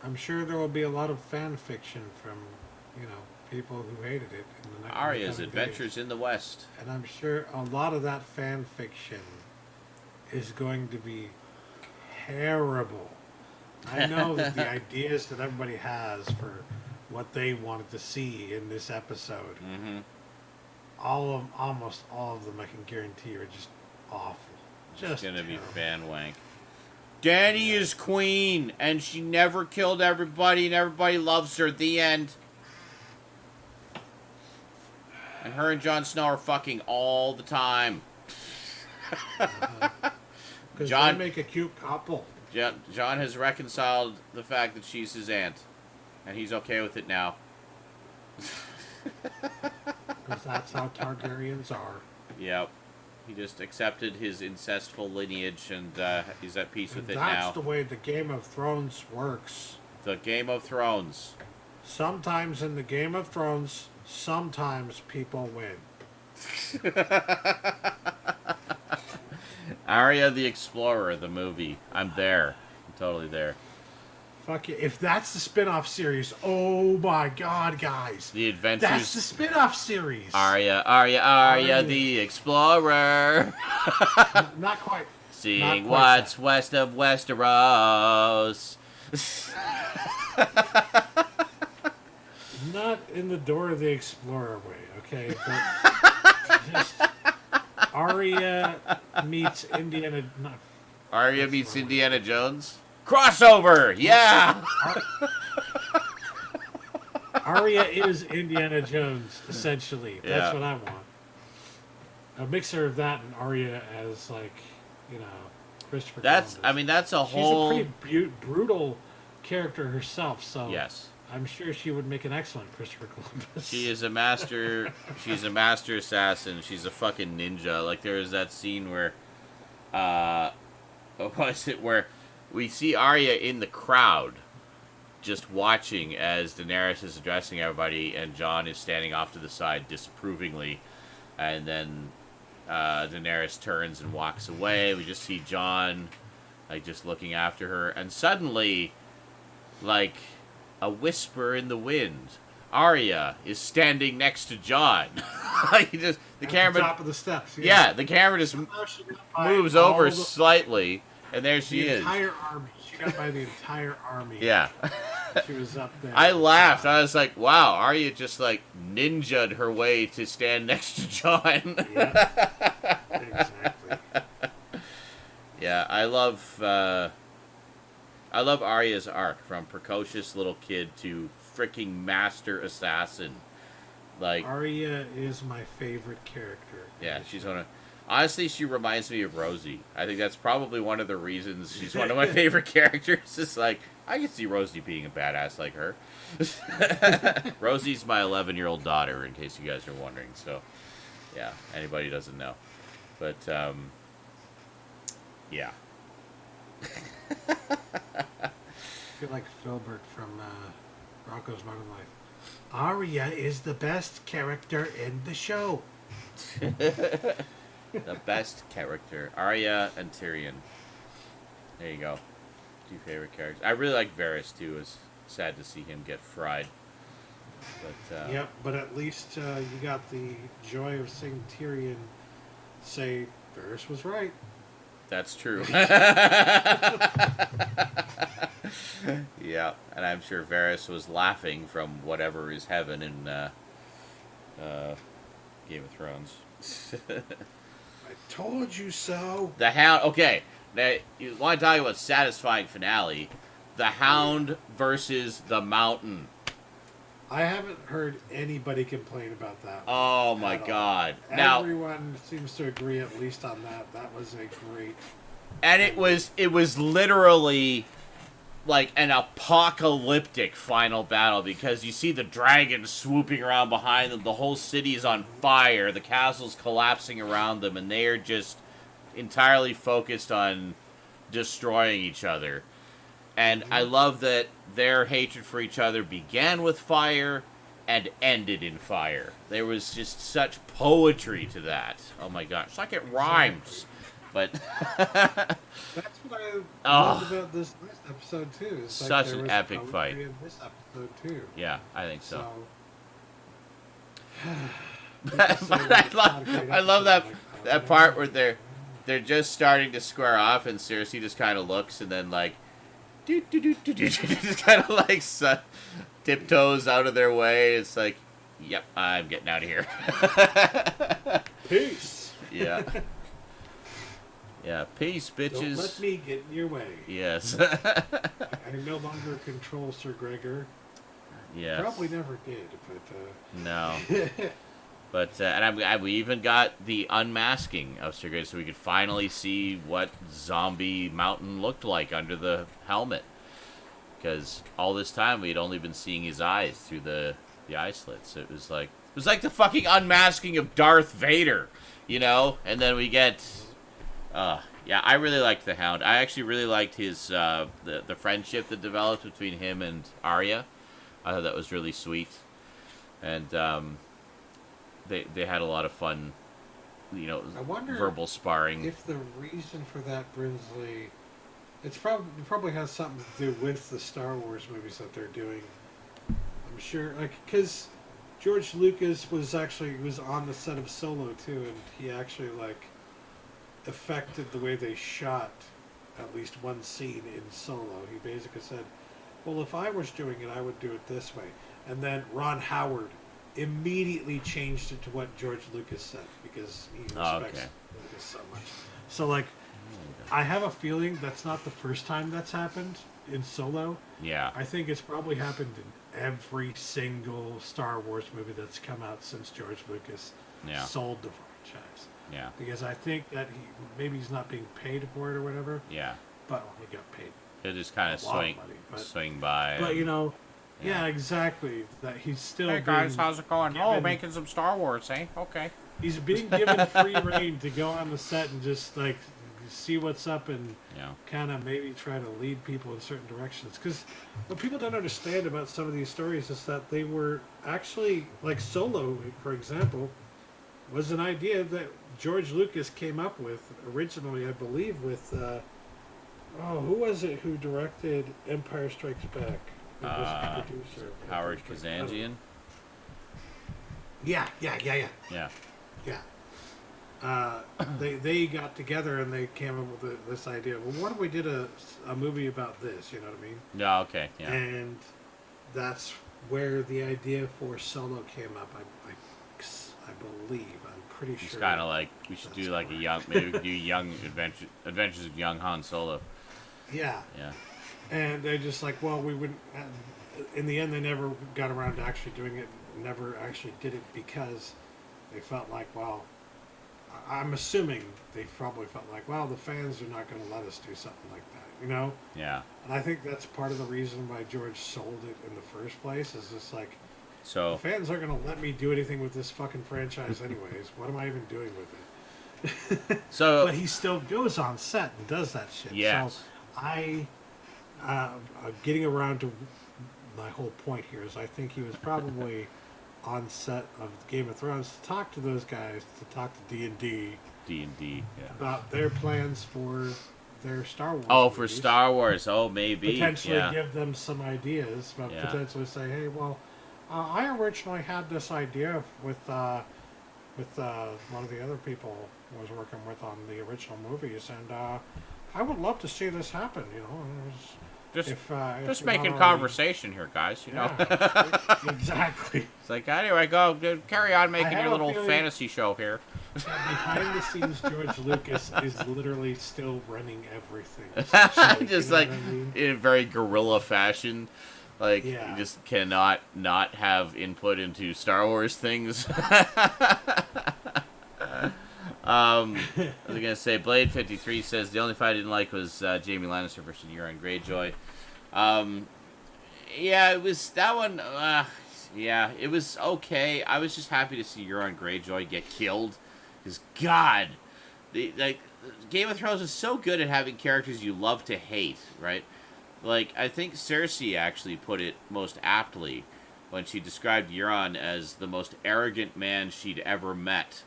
I'm sure there will be a lot of fan fiction from, people who hated it in the next Arya's Adventures in the West. And I'm sure a lot of that fan fiction is going to be terrible. I know that the ideas that everybody has for what they wanted to see in this episode, almost all of them, I can guarantee, are just awful. Just gonna terrible. Be fan wank. Dany is queen, and she never killed everybody, and everybody loves her. The end. And her and Jon Snow are fucking all the time. Because John they make a cute couple. Jon has reconciled the fact that she's his aunt, and he's okay with it now. Because that's how Targaryens are. Yep. He just accepted his incestful lineage, and he's at peace with it now. That's the way the Game of Thrones works. The Game of Thrones. Sometimes in the Game of Thrones, sometimes people win. Arya the Explorer, the movie. I'm there. I'm totally there. Fuck it. If that's the spin-off series, oh my god, guys. The Adventures... That's the spin-off series. Arya the Explorer. Not quite. Seeing what's west of Westeros. Not in the Door of the Explorer way, okay? But just Arya meets Indiana... Arya meets Indiana Jones? Crossover! Yeah! Arya is Indiana Jones, essentially. That's what I want. A mixer of that and Arya as, Christopher Columbus. That's a whole... She's a pretty brutal character herself, so... Yes. I'm sure she would make an excellent Christopher Columbus. She is a master... she's a master assassin. She's a fucking ninja. Like, there is that scene where... what was it? Where we see Arya in the crowd, just watching as Daenerys is addressing everybody, and Jon is standing off to the side disapprovingly, and then Daenerys turns and walks away. We just see Jon, just looking after her, and suddenly, a whisper in the wind, Arya is standing next to Jon. The camera, at the top of the steps. Yeah, the camera just moves over slightly. And there she is. The entire army. She got by the entire army. Yeah. She was up there. I laughed. I was like, wow, Arya just, ninja'd her way to stand next to Jon. Yeah. Exactly. Yeah, I love Arya's arc, from precocious little kid to freaking master assassin. Arya is my favorite character. Yeah, she's one of... Honestly, she reminds me of Rosie. I think that's probably one of the reasons she's one of my favorite characters. It's I can see Rosie being a badass like her. Rosie's my 11-year-old daughter, in case you guys are wondering. So, yeah, anybody doesn't know. But, yeah. I feel like Filbert from Rocco's Modern Life. Arya is the best character in the show. The best character. Arya and Tyrion. There you go. Two favorite characters. I really like Varys, too. It's sad to see him get fried. But, yep, but at least you got the joy of seeing Tyrion say, Varys was right. That's true. Yeah, and I'm sure Varys was laughing from whatever is heaven in Game of Thrones. I told you so. The Hound. Okay, now you want to talk about satisfying finale? The Hound versus the Mountain. I haven't heard anybody complain about that. Oh my god! Now everyone seems to agree at least on that. That was a great. And it was literally like an apocalyptic final battle, because you see the dragons swooping around behind them, the whole city is on fire, the castle's collapsing around them, and they are just entirely focused on destroying each other. And I love that their hatred for each other began with fire and ended in fire. There was just such poetry to that. Oh my gosh. It's like it rhymes. But that's what I loved about this episode too. It's such like there an was epic poetry fight. in this episode too. Yeah, I think so. But I love that part where they're just starting to square off, and Cersei just kind of looks, and then like, just kind of like tiptoes out of their way. It's like, yep, I'm getting out of here. Peace. Yeah. Yeah, peace, bitches. Don't let me get in your way. Yes. I no longer control Sir Gregor. Yes. Probably never did, but no. But and we even got the unmasking of Sir Gregor, so we could finally see what Zombie Mountain looked like under the helmet. Because all this time we had only been seeing his eyes through the eye slits. It was like the fucking unmasking of Darth Vader, you know. And then we get. Yeah, I really liked the Hound. I actually really liked his the friendship that developed between him and Arya. I thought that was really sweet, and they had a lot of fun, you know, verbal sparring. If the reason for that, Brinsley, it probably has something to do with the Star Wars movies that they're doing. I'm sure, like, because George Lucas was on the set of Solo too, and he actually affected the way they shot at least one scene in Solo. He basically said, well, if I was doing it, I would do it this way. And then Ron Howard immediately changed it to what George Lucas said, because he respects Lucas so much. So, I have a feeling that's not the first time that's happened in Solo. Yeah. I think it's probably happened in every single Star Wars movie that's come out since George Lucas sold the franchise. Yeah. Because I think that maybe he's not being paid for it or whatever. Yeah. But he got paid. He'll just kind of swing by. But yeah, exactly. That he's still. Hey guys, how's it going? Making some Star Wars, eh? Okay. He's being given free reign to go on the set and just see what's up and kind of maybe try to lead people in certain directions. Because what people don't understand about some of these stories is that they were actually Solo, for example, was an idea that George Lucas came up with originally, I believe, with who was it who directed Empire Strikes Back? Who was the producer? Howard Kazanjian. Yeah. Yeah. They got together and they came up with this idea. Well, what if we did a movie about this? You know what I mean? Yeah. Okay. Yeah. And that's where the idea for Solo came up. I believe. I'm pretty sure. It's kind of like we should do like maybe we could do young adventures of young Han Solo. Yeah. Yeah. And they're just well, we wouldn't. In the end, they never got around to actually doing it. Never actually did it because they felt well, I'm assuming they probably felt the fans are not going to let us do something like that, you know? Yeah. And I think that's part of the reason why George sold it in the first place, is just so the fans aren't going to let me do anything with this fucking franchise anyways. What am I even doing with it? So, but he still goes on set and does that shit. Yes. So getting around to my whole point here is I think he was probably on set of Game of Thrones to talk to those guys, to talk to D&D, yeah. about their plans for their Star Wars. Oh, movies. for Star Wars. Oh, maybe. Potentially give them some ideas, but potentially say, hey, well, I originally had this idea with one of the other people I was working with on the original movies, and I would love to see this happen, you know. Just making conversation here, guys, you know. Exactly. It's anyway, go carry on making your little fantasy show here. Behind the scenes, George Lucas is literally still running everything. Just in a very guerrilla fashion. You just cannot not have input into Star Wars things. I was gonna say, Blade 53 says the only fight I didn't like was Jaime Lannister versus Euron Greyjoy. Yeah, it was that one. Yeah, it was okay. I was just happy to see Euron Greyjoy get killed, because God, Game of Thrones is so good at having characters you love to hate, right? Like, I think Cersei actually put it most aptly when she described Euron as the most arrogant man she'd ever met.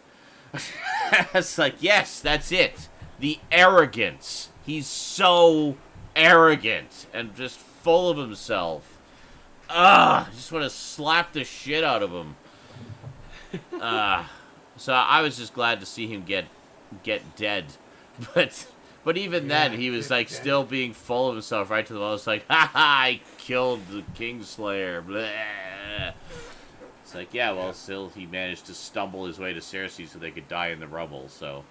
It's like, yes, that's it. The arrogance. He's so arrogant and just full of himself. I just want to slap the shit out of him. So I was just glad to see him get dead. But even then, he was like still being full of himself right to the most. Like, ha ha, I killed the Kingslayer. Blah. It's like, yeah, well, still he managed to stumble his way to Cersei so they could die in the rubble. So.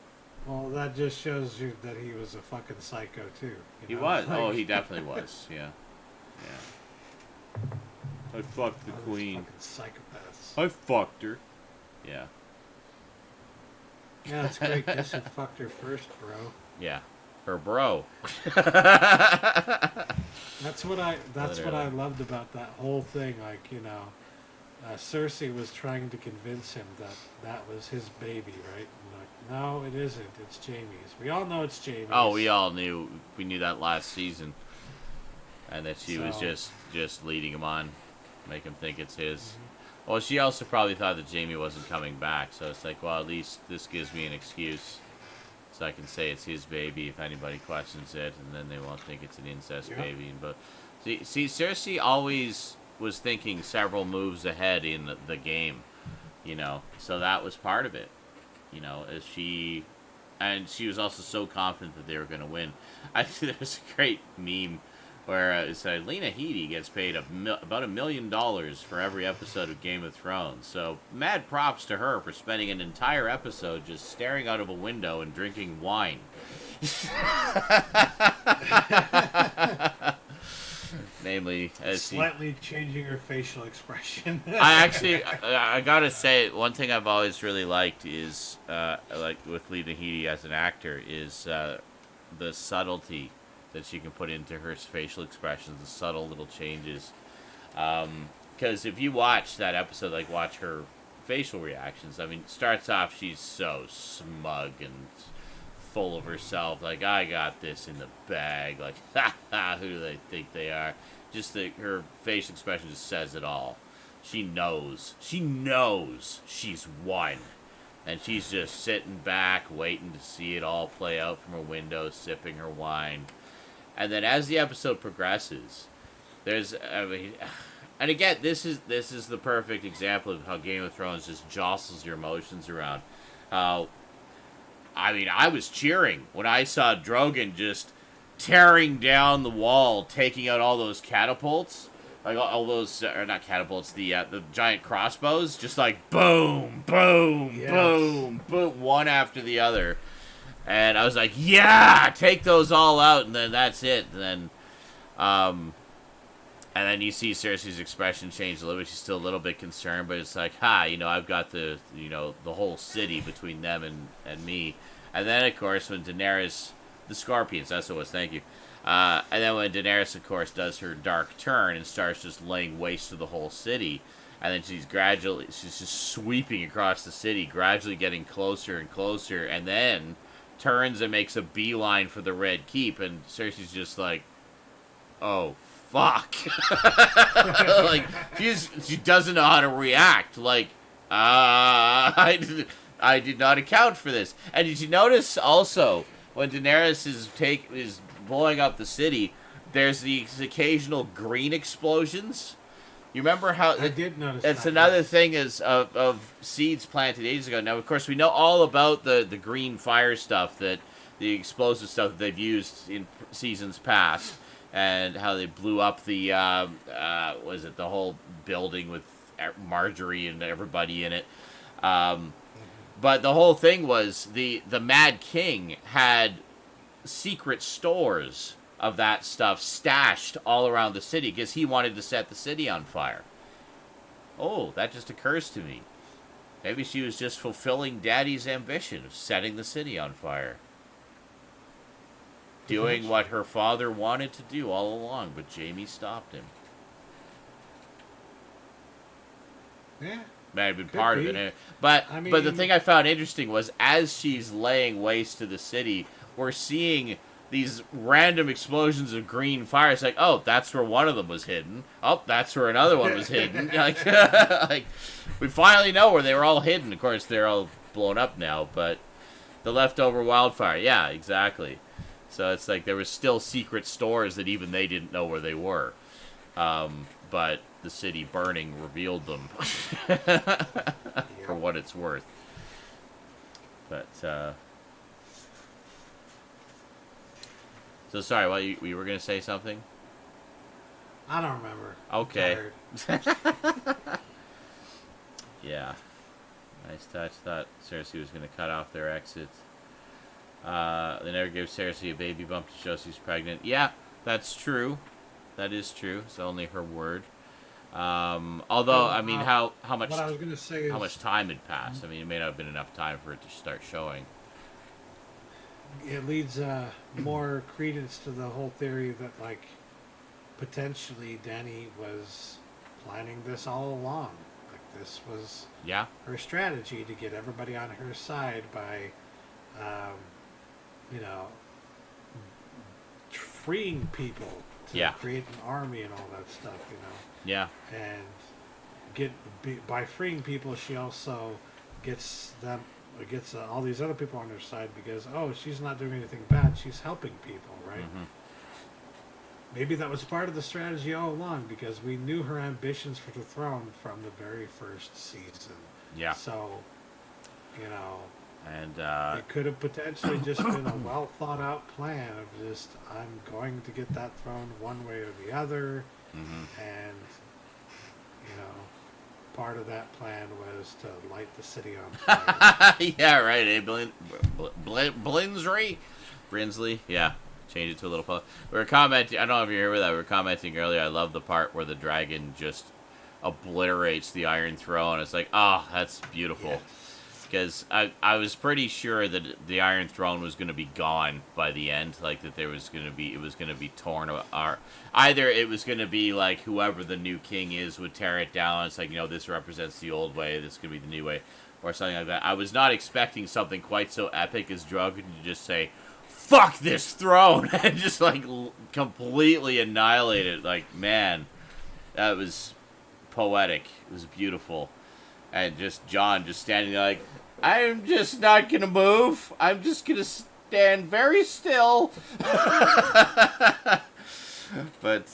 Well, that just shows you that he was a fucking psycho too. He was. Like, oh, he definitely was. Yeah. I fucked the queen. Psychopaths. I fucked her. Yeah. Yeah, that's great. Guess who fucked her first, bro? Yeah. Her bro. That's what I loved about that whole thing. Like, Cersei was trying to convince him that was his baby, right? And like, no, it isn't. It's Jaime's. We all know it's Jaime's. Oh, we all knew. We knew that last season, and that she was just leading him on, make him think it's his. Mm-hmm. Well, she also probably thought that Jaime wasn't coming back, so it's like, well, at least this gives me an excuse, so I can say it's his baby if anybody questions it, and then they won't think it's an incest baby. But see, Cersei always was thinking several moves ahead in the game, so that was part of it, as she was also so confident that they were going to win. There's a great meme where it said Lena Headey gets paid about $1 million for every episode of Game of Thrones. So mad props to her for spending an entire episode just staring out of a window and drinking wine. Namely, as slightly changing her facial expression. I gotta say, one thing I've always really liked is, like with Lena Headey as an actor, is the subtlety that she can put into her facial expressions, the subtle little changes. Because if you watch that episode, like watch her facial reactions, I mean, starts off she's so smug and full of herself, like, I got this in the bag, like, ha ha, who do they think they are? Just her facial expression just says it all. She knows she's won. And she's just sitting back, waiting to see it all play out from her window, sipping her wine. And then as the episode progresses, and again, this is the perfect example of how Game of Thrones just jostles your emotions around. I was cheering when I saw Drogon just tearing down the wall, taking out all those catapults, like all those, or not catapults, the giant crossbows, just like boom, boom, boom, boom, one after the other. And I was like, yeah, take those all out, and then that's it. And then you see Cersei's expression change a little bit. She's still a little bit concerned, but it's like, I've got the whole city between them and me. And then, of course, when Daenerys, the Scorpions, that's what it was, thank you. And then when Daenerys, of course, does her dark turn and starts just laying waste to the whole city, and then she's just sweeping across the city, gradually getting closer and closer, and then turns and makes a beeline for the Red Keep, and Cersei's just like, oh, fuck. Like, she doesn't know how to react. Like, I did not account for this. And did you notice also, when Daenerys is blowing up the city, there's these occasional green explosions? You remember how... I did notice It's that, another thing of seeds planted ages ago. Now, of course, we know all about the green fire stuff, the explosive stuff that they've used in seasons past, and how they blew up the, the whole building with Marjorie and everybody in it. But the whole thing was the Mad King had secret stores of that stuff stashed all around the city because he wanted to set the city on fire. Oh, that just occurs to me. Maybe she was just fulfilling Daddy's ambition of setting the city on fire. Doing what her father wanted to do all along, but Jaime stopped him. Yeah. Might have been part of it. But the thing I found interesting was as she's laying waste to the city, we're seeing these random explosions of green fire. It's like, oh, that's where one of them was hidden. Oh, that's where another one was hidden. Like, like, we finally know where they were all hidden. Of course, they're all blown up now, but the leftover wildfire. Yeah, exactly. So it's like there was still secret stores that even they didn't know where they were. But the city burning revealed them for what it's worth. But, so sorry, what, you were going to say something? I don't remember. Okay. Yeah. Nice touch. Thought Cersei was going to cut off their exits. They never gave Cersei a baby bump to show she's pregnant. Yeah, that's true. That is true. It's only her word. Although, I mean, how much? What I was going to say is how much time had passed. I mean, it may not have been enough time for it to start showing. It leads more credence to the whole theory that, like, potentially Dany was planning this all along. Like, this was her strategy to get everybody on her side by, you know, freeing people to create an army and all that stuff, you know. Yeah. And by freeing people, she also gets all these other people on her side because, oh, she's not doing anything bad. She's helping people, right? Mm-hmm. Maybe that was part of the strategy all along because we knew her ambitions for the throne from the very first season. Yeah. So, you know, and it could have potentially just been a well thought out plan of just, I'm going to get that throne one way or the other. Mm-hmm. And, you know, part of that plan was to light the city on fire. Yeah, right, eh? Brinsley? Yeah. Change it to a little... We were commenting... I don't know if you heard that. We were commenting earlier. I love the part where the dragon just obliterates the Iron Throne. It's like, oh, that's beautiful. Yes. Because I was pretty sure that the Iron Throne was going to be gone by the end. Like, that there was going to be... It was going to be torn... either it was going to be, like, whoever the new king is would tear it down. It's like, you know, this represents the old way. This could be the new way. Or something like that. I was not expecting something quite so epic as Drogon to just say, fuck this throne! And just, like, completely annihilate it. Like, man, that was poetic. It was beautiful. And just Jon just standing there like, I'm just not gonna move. I'm just gonna stand very still. But,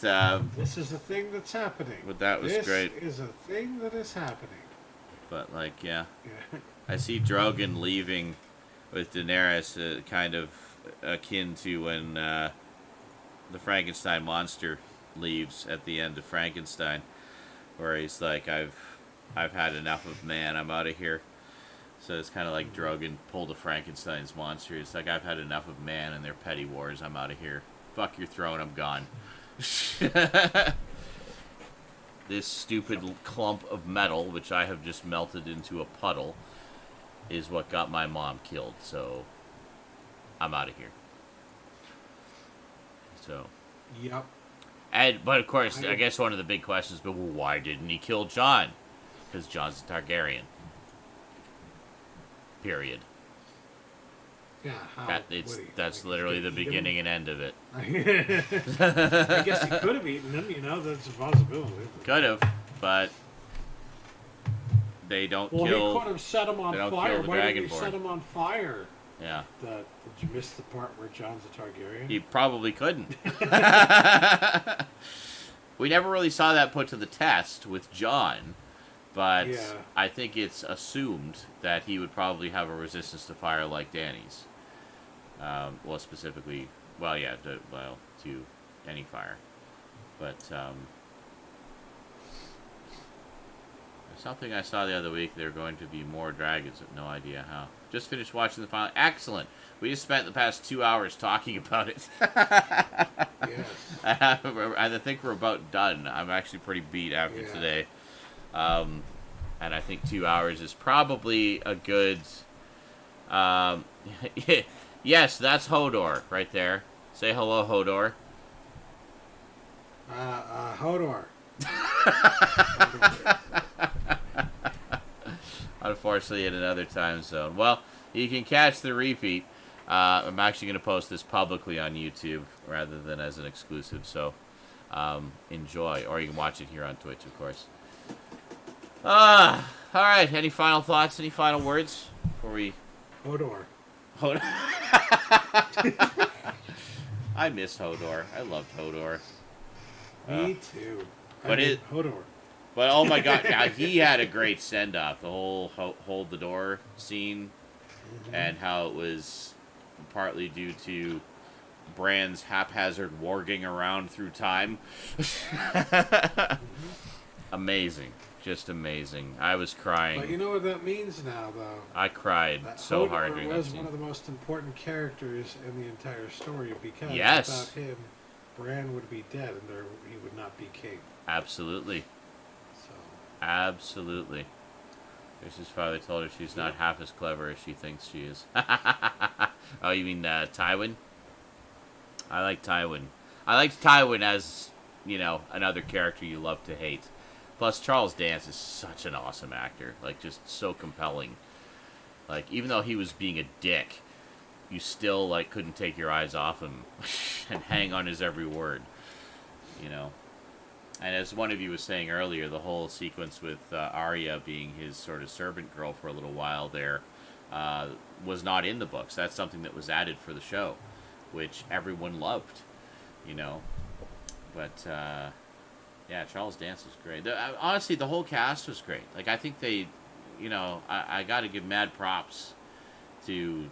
this is a thing that's happening. But that was great. This is a thing that is happening. But, like, yeah. I see Drogon leaving with Daenerys, kind of akin to when the Frankenstein monster leaves at the end of Frankenstein, where he's like, I've had enough of man, I'm out of here. So it's kind of like Drogon pulled a Frankenstein's monster. It's like, I've had enough of man and their petty wars, I'm out of here. Fuck your throne, I'm gone. This stupid clump of metal, which I have just melted into a puddle, is what got my mom killed, so I'm out of here. So. Yep. But of course, I guess one of the big questions, but why didn't he kill Jon? Because Jon's a Targaryen. Period. Yeah, that's literally the beginning and end of it. I guess he could have eaten him, you know, that's a possibility. Could have, but they don't kill... Well, he could have set him on fire. Why didn't he set him on fire? Yeah. Did you miss the part where Jon's a Targaryen? He probably couldn't. We never really saw that put to the test with Jon, but I think it's assumed that he would probably have a resistance to fire like Dany's. Well, specifically, to any fire. But, something I saw the other week, there are going to be more dragons. I have no idea how. Just finished watching the final. Excellent. We just spent the past 2 hours talking about it. Yes. I think we're about done. I'm actually pretty beat after today. And I think 2 hours is probably a good... Yes, that's Hodor right there. Say hello, Hodor. Hodor. Unfortunately, in another time zone. Well, you can catch the repeat I'm actually going to post this publicly on YouTube rather than as an exclusive, so enjoy. Or you can watch it here on Twitch, of course. All right. Any final thoughts? Any final words before we... Hodor. I miss Hodor. I loved Hodor. Me too. Hodor. But oh my god, yeah, he had a great send-off. The whole hold the door scene, and how it was partly due to Bran's haphazard warging around through time. Amazing. Just amazing. I was crying. But you know what that means now, though? I cried that so Hodor hard during that was scene. one of the most important characters in the entire story, because Yes. without him, Bran would be dead, and he would not be king. Absolutely. So. Absolutely. His father told her she's not half as clever as she thinks she is. Oh, you mean Tywin? I like Tywin. I liked Tywin as, another character you love to hate. Plus, Charles Dance is such an awesome actor. Like, just so compelling. Like, even though he was being a dick, you still, couldn't take your eyes off him and hang on his every word. And as one of you was saying earlier, the whole sequence with Arya being his sort of servant girl for a little while there was not in the books. That's something that was added for the show, which everyone loved, But, yeah, Charles Dance was great. Honestly, the whole cast was great. Like, I think they, I got to give mad props to,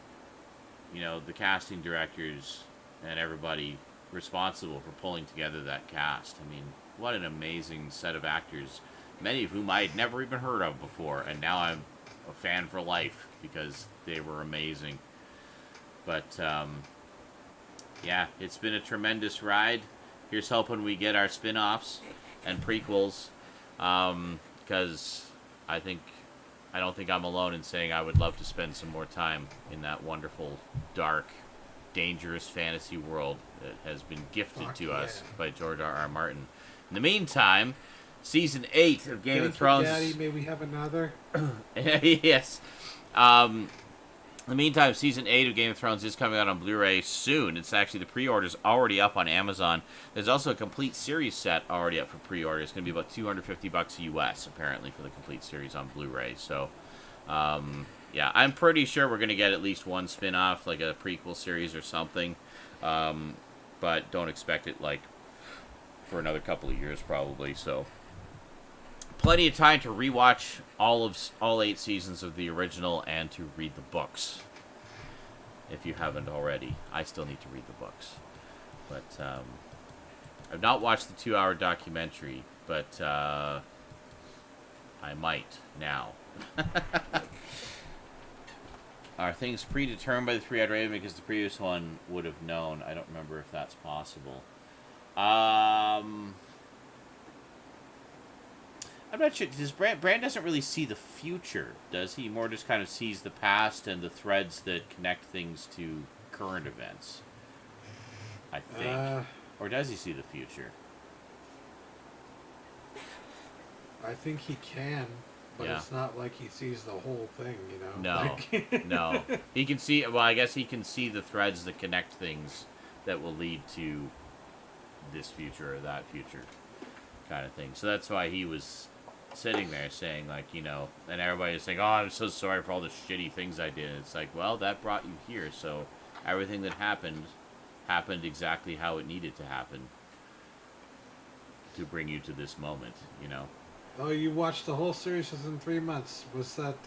the casting directors and everybody responsible for pulling together that cast. I mean, what an amazing set of actors, many of whom I had never even heard of before, and now I'm a fan for life because they were amazing. But, yeah, it's been a tremendous ride. Here's hoping we get our spin-offs and prequels, because I don't think I'm alone in saying I would love to spend some more time in that wonderful, dark, dangerous fantasy world that has been gifted to us by George R.R. Martin. In the meantime, Season 8 of Game of Thrones... Daddy, may we have another? Yes. In the meantime, Season 8 of Game of Thrones is coming out on Blu-ray soon. It's actually, the pre-order's already up on Amazon. There's also a complete series set already up for pre-order. It's going to be about $250 US, apparently, for the complete series on Blu-ray. So, yeah, I'm pretty sure we're going to get at least one spin-off, like a prequel series or something. But don't expect it, for another couple of years, probably. So, plenty of time to rewatch all 8 seasons of the original and to read the books, if you haven't already. I still need to read the books, but I've not watched the 2-hour documentary, but I might now. Are things predetermined by the Three-Eyed Raven because the previous one would have known? I don't remember if that's possible. I'm not sure. Bran doesn't really see the future, does he? More just kind of sees the past and the threads that connect things to current events, I think. Or does he see the future? I think he can, but Yeah. it's not like he sees the whole thing, No, no. He can see... Well, I guess he can see the threads that connect things that will lead to this future or that future kind of thing. So that's why he was sitting there saying, and everybody was saying, oh, I'm so sorry for all the shitty things I did. It's like, well, that brought you here, so everything that happened exactly how it needed to happen to bring you to this moment, Oh, you watched the whole series within 3 months. Was that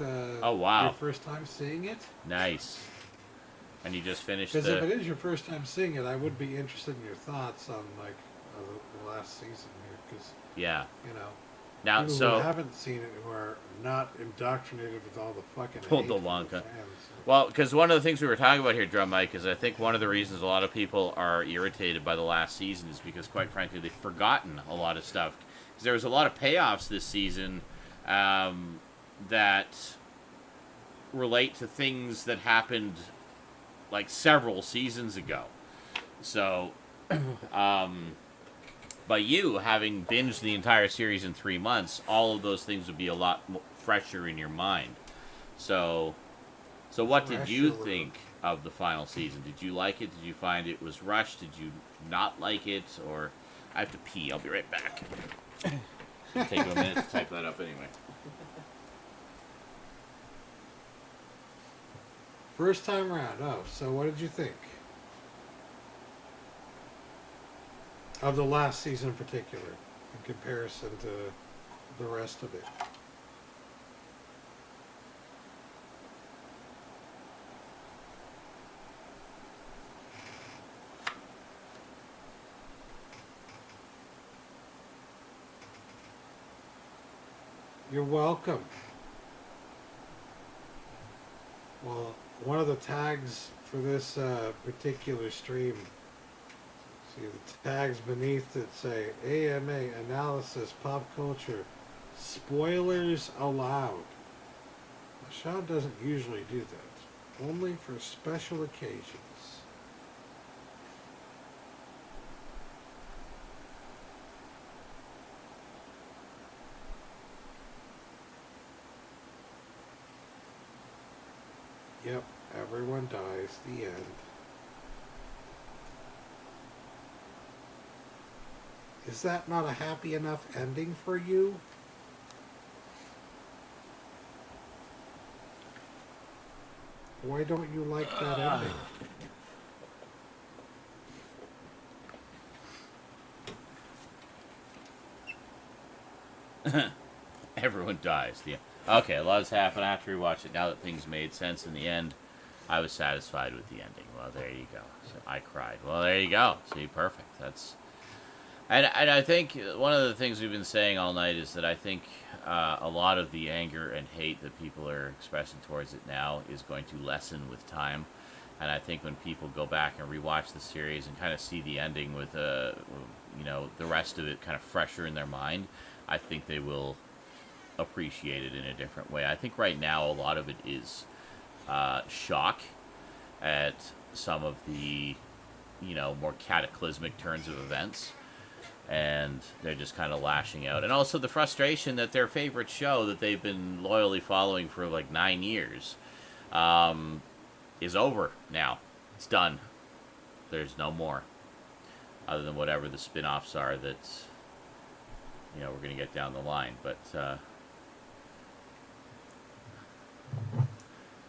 Oh, wow. your first time seeing it? Nice. And you just finished Because if it is your first time seeing it, I would be interested in your thoughts on, the last season here, because, Yeah. Now, Now, people who haven't seen it, who are not indoctrinated with all the fucking hate The from Wonka. fans. Well, because one of the things we were talking about here, Drum Mike, is I think one of the reasons a lot of people are irritated by the last season is because, quite frankly, they've forgotten a lot of stuff. Because there was a lot of payoffs this season that relate to things that happened, several seasons ago. So, by you having binged the entire series in 3 months, all of those things would be a lot fresher in your mind. So what did you think of the final season? Did you like it? Did you find it was rushed? Did you not like it? Or I have to pee. I'll be right back. It'll take a minute to type that up anyway. First time around. Oh, so what did you think? Of the last season in particular, in comparison to the rest of it. You're welcome. Well, one of the tags for this particular stream, see the tags beneath it say AMA Analysis Pop Culture Spoilers Allowed. Now, Sean doesn't usually do that, only for special occasions. Yep, everyone dies. The end. Is that not a happy enough ending for you? Why don't you like that ending? Everyone dies. Okay, a lot's happened. I have to rewatch it now that things made sense in the end. I was satisfied with the ending. Well, there you go. So I cried. Well, there you go. See, perfect. And I think one of the things we've been saying all night is that I think a lot of the anger and hate that people are expressing towards it now is going to lessen with time. And I think when people go back and rewatch the series and kind of see the ending with the rest of it kind of fresher in their mind, I think they will appreciate it in a different way. I think right now a lot of it is shock at some of the more cataclysmic turns of events, and they're just kind of lashing out, and also the frustration that their favorite show that they've been loyally following for like 9 years is over now. It's done. There's no more other than whatever the spin-offs are that we're going to get down the line. But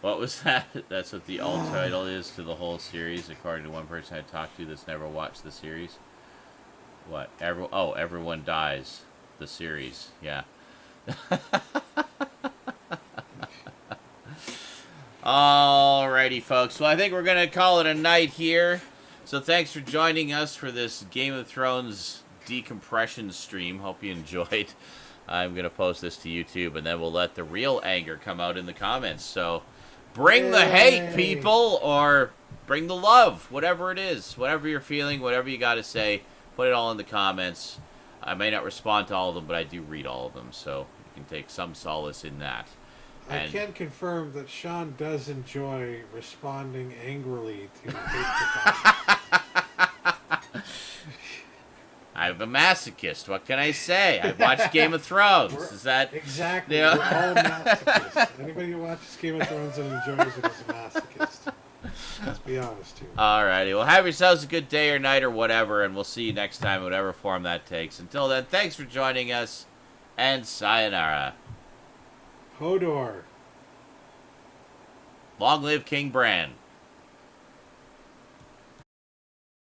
what was that? That's what the alt title is to the whole series, according to one person I talked to that's never watched the series. What? Everyone dies. The series. Yeah. Alrighty, folks. Well, I think we're going to call it a night here. So thanks for joining us for this Game of Thrones decompression stream. Hope you enjoyed. I'm going to post this to YouTube, and then we'll let the real anger come out in the comments. So bring the hate, people, or bring the love, whatever it is. Whatever you're feeling, whatever you got to say, put it all in the comments. I may not respond to all of them, but I do read all of them, so you can take some solace in that. I can confirm that Sean does enjoy responding angrily to hate comments. I'm a masochist. What can I say? I watched Game of Thrones. Is that exactly? We're all masochists. Anybody who watches Game of Thrones and enjoys it is a masochist. Let's be honest here. Alrighty. Well, have yourselves a good day or night or whatever, and we'll see you next time, whatever form that takes. Until then, thanks for joining us, and sayonara. Hodor. Long live King Bran.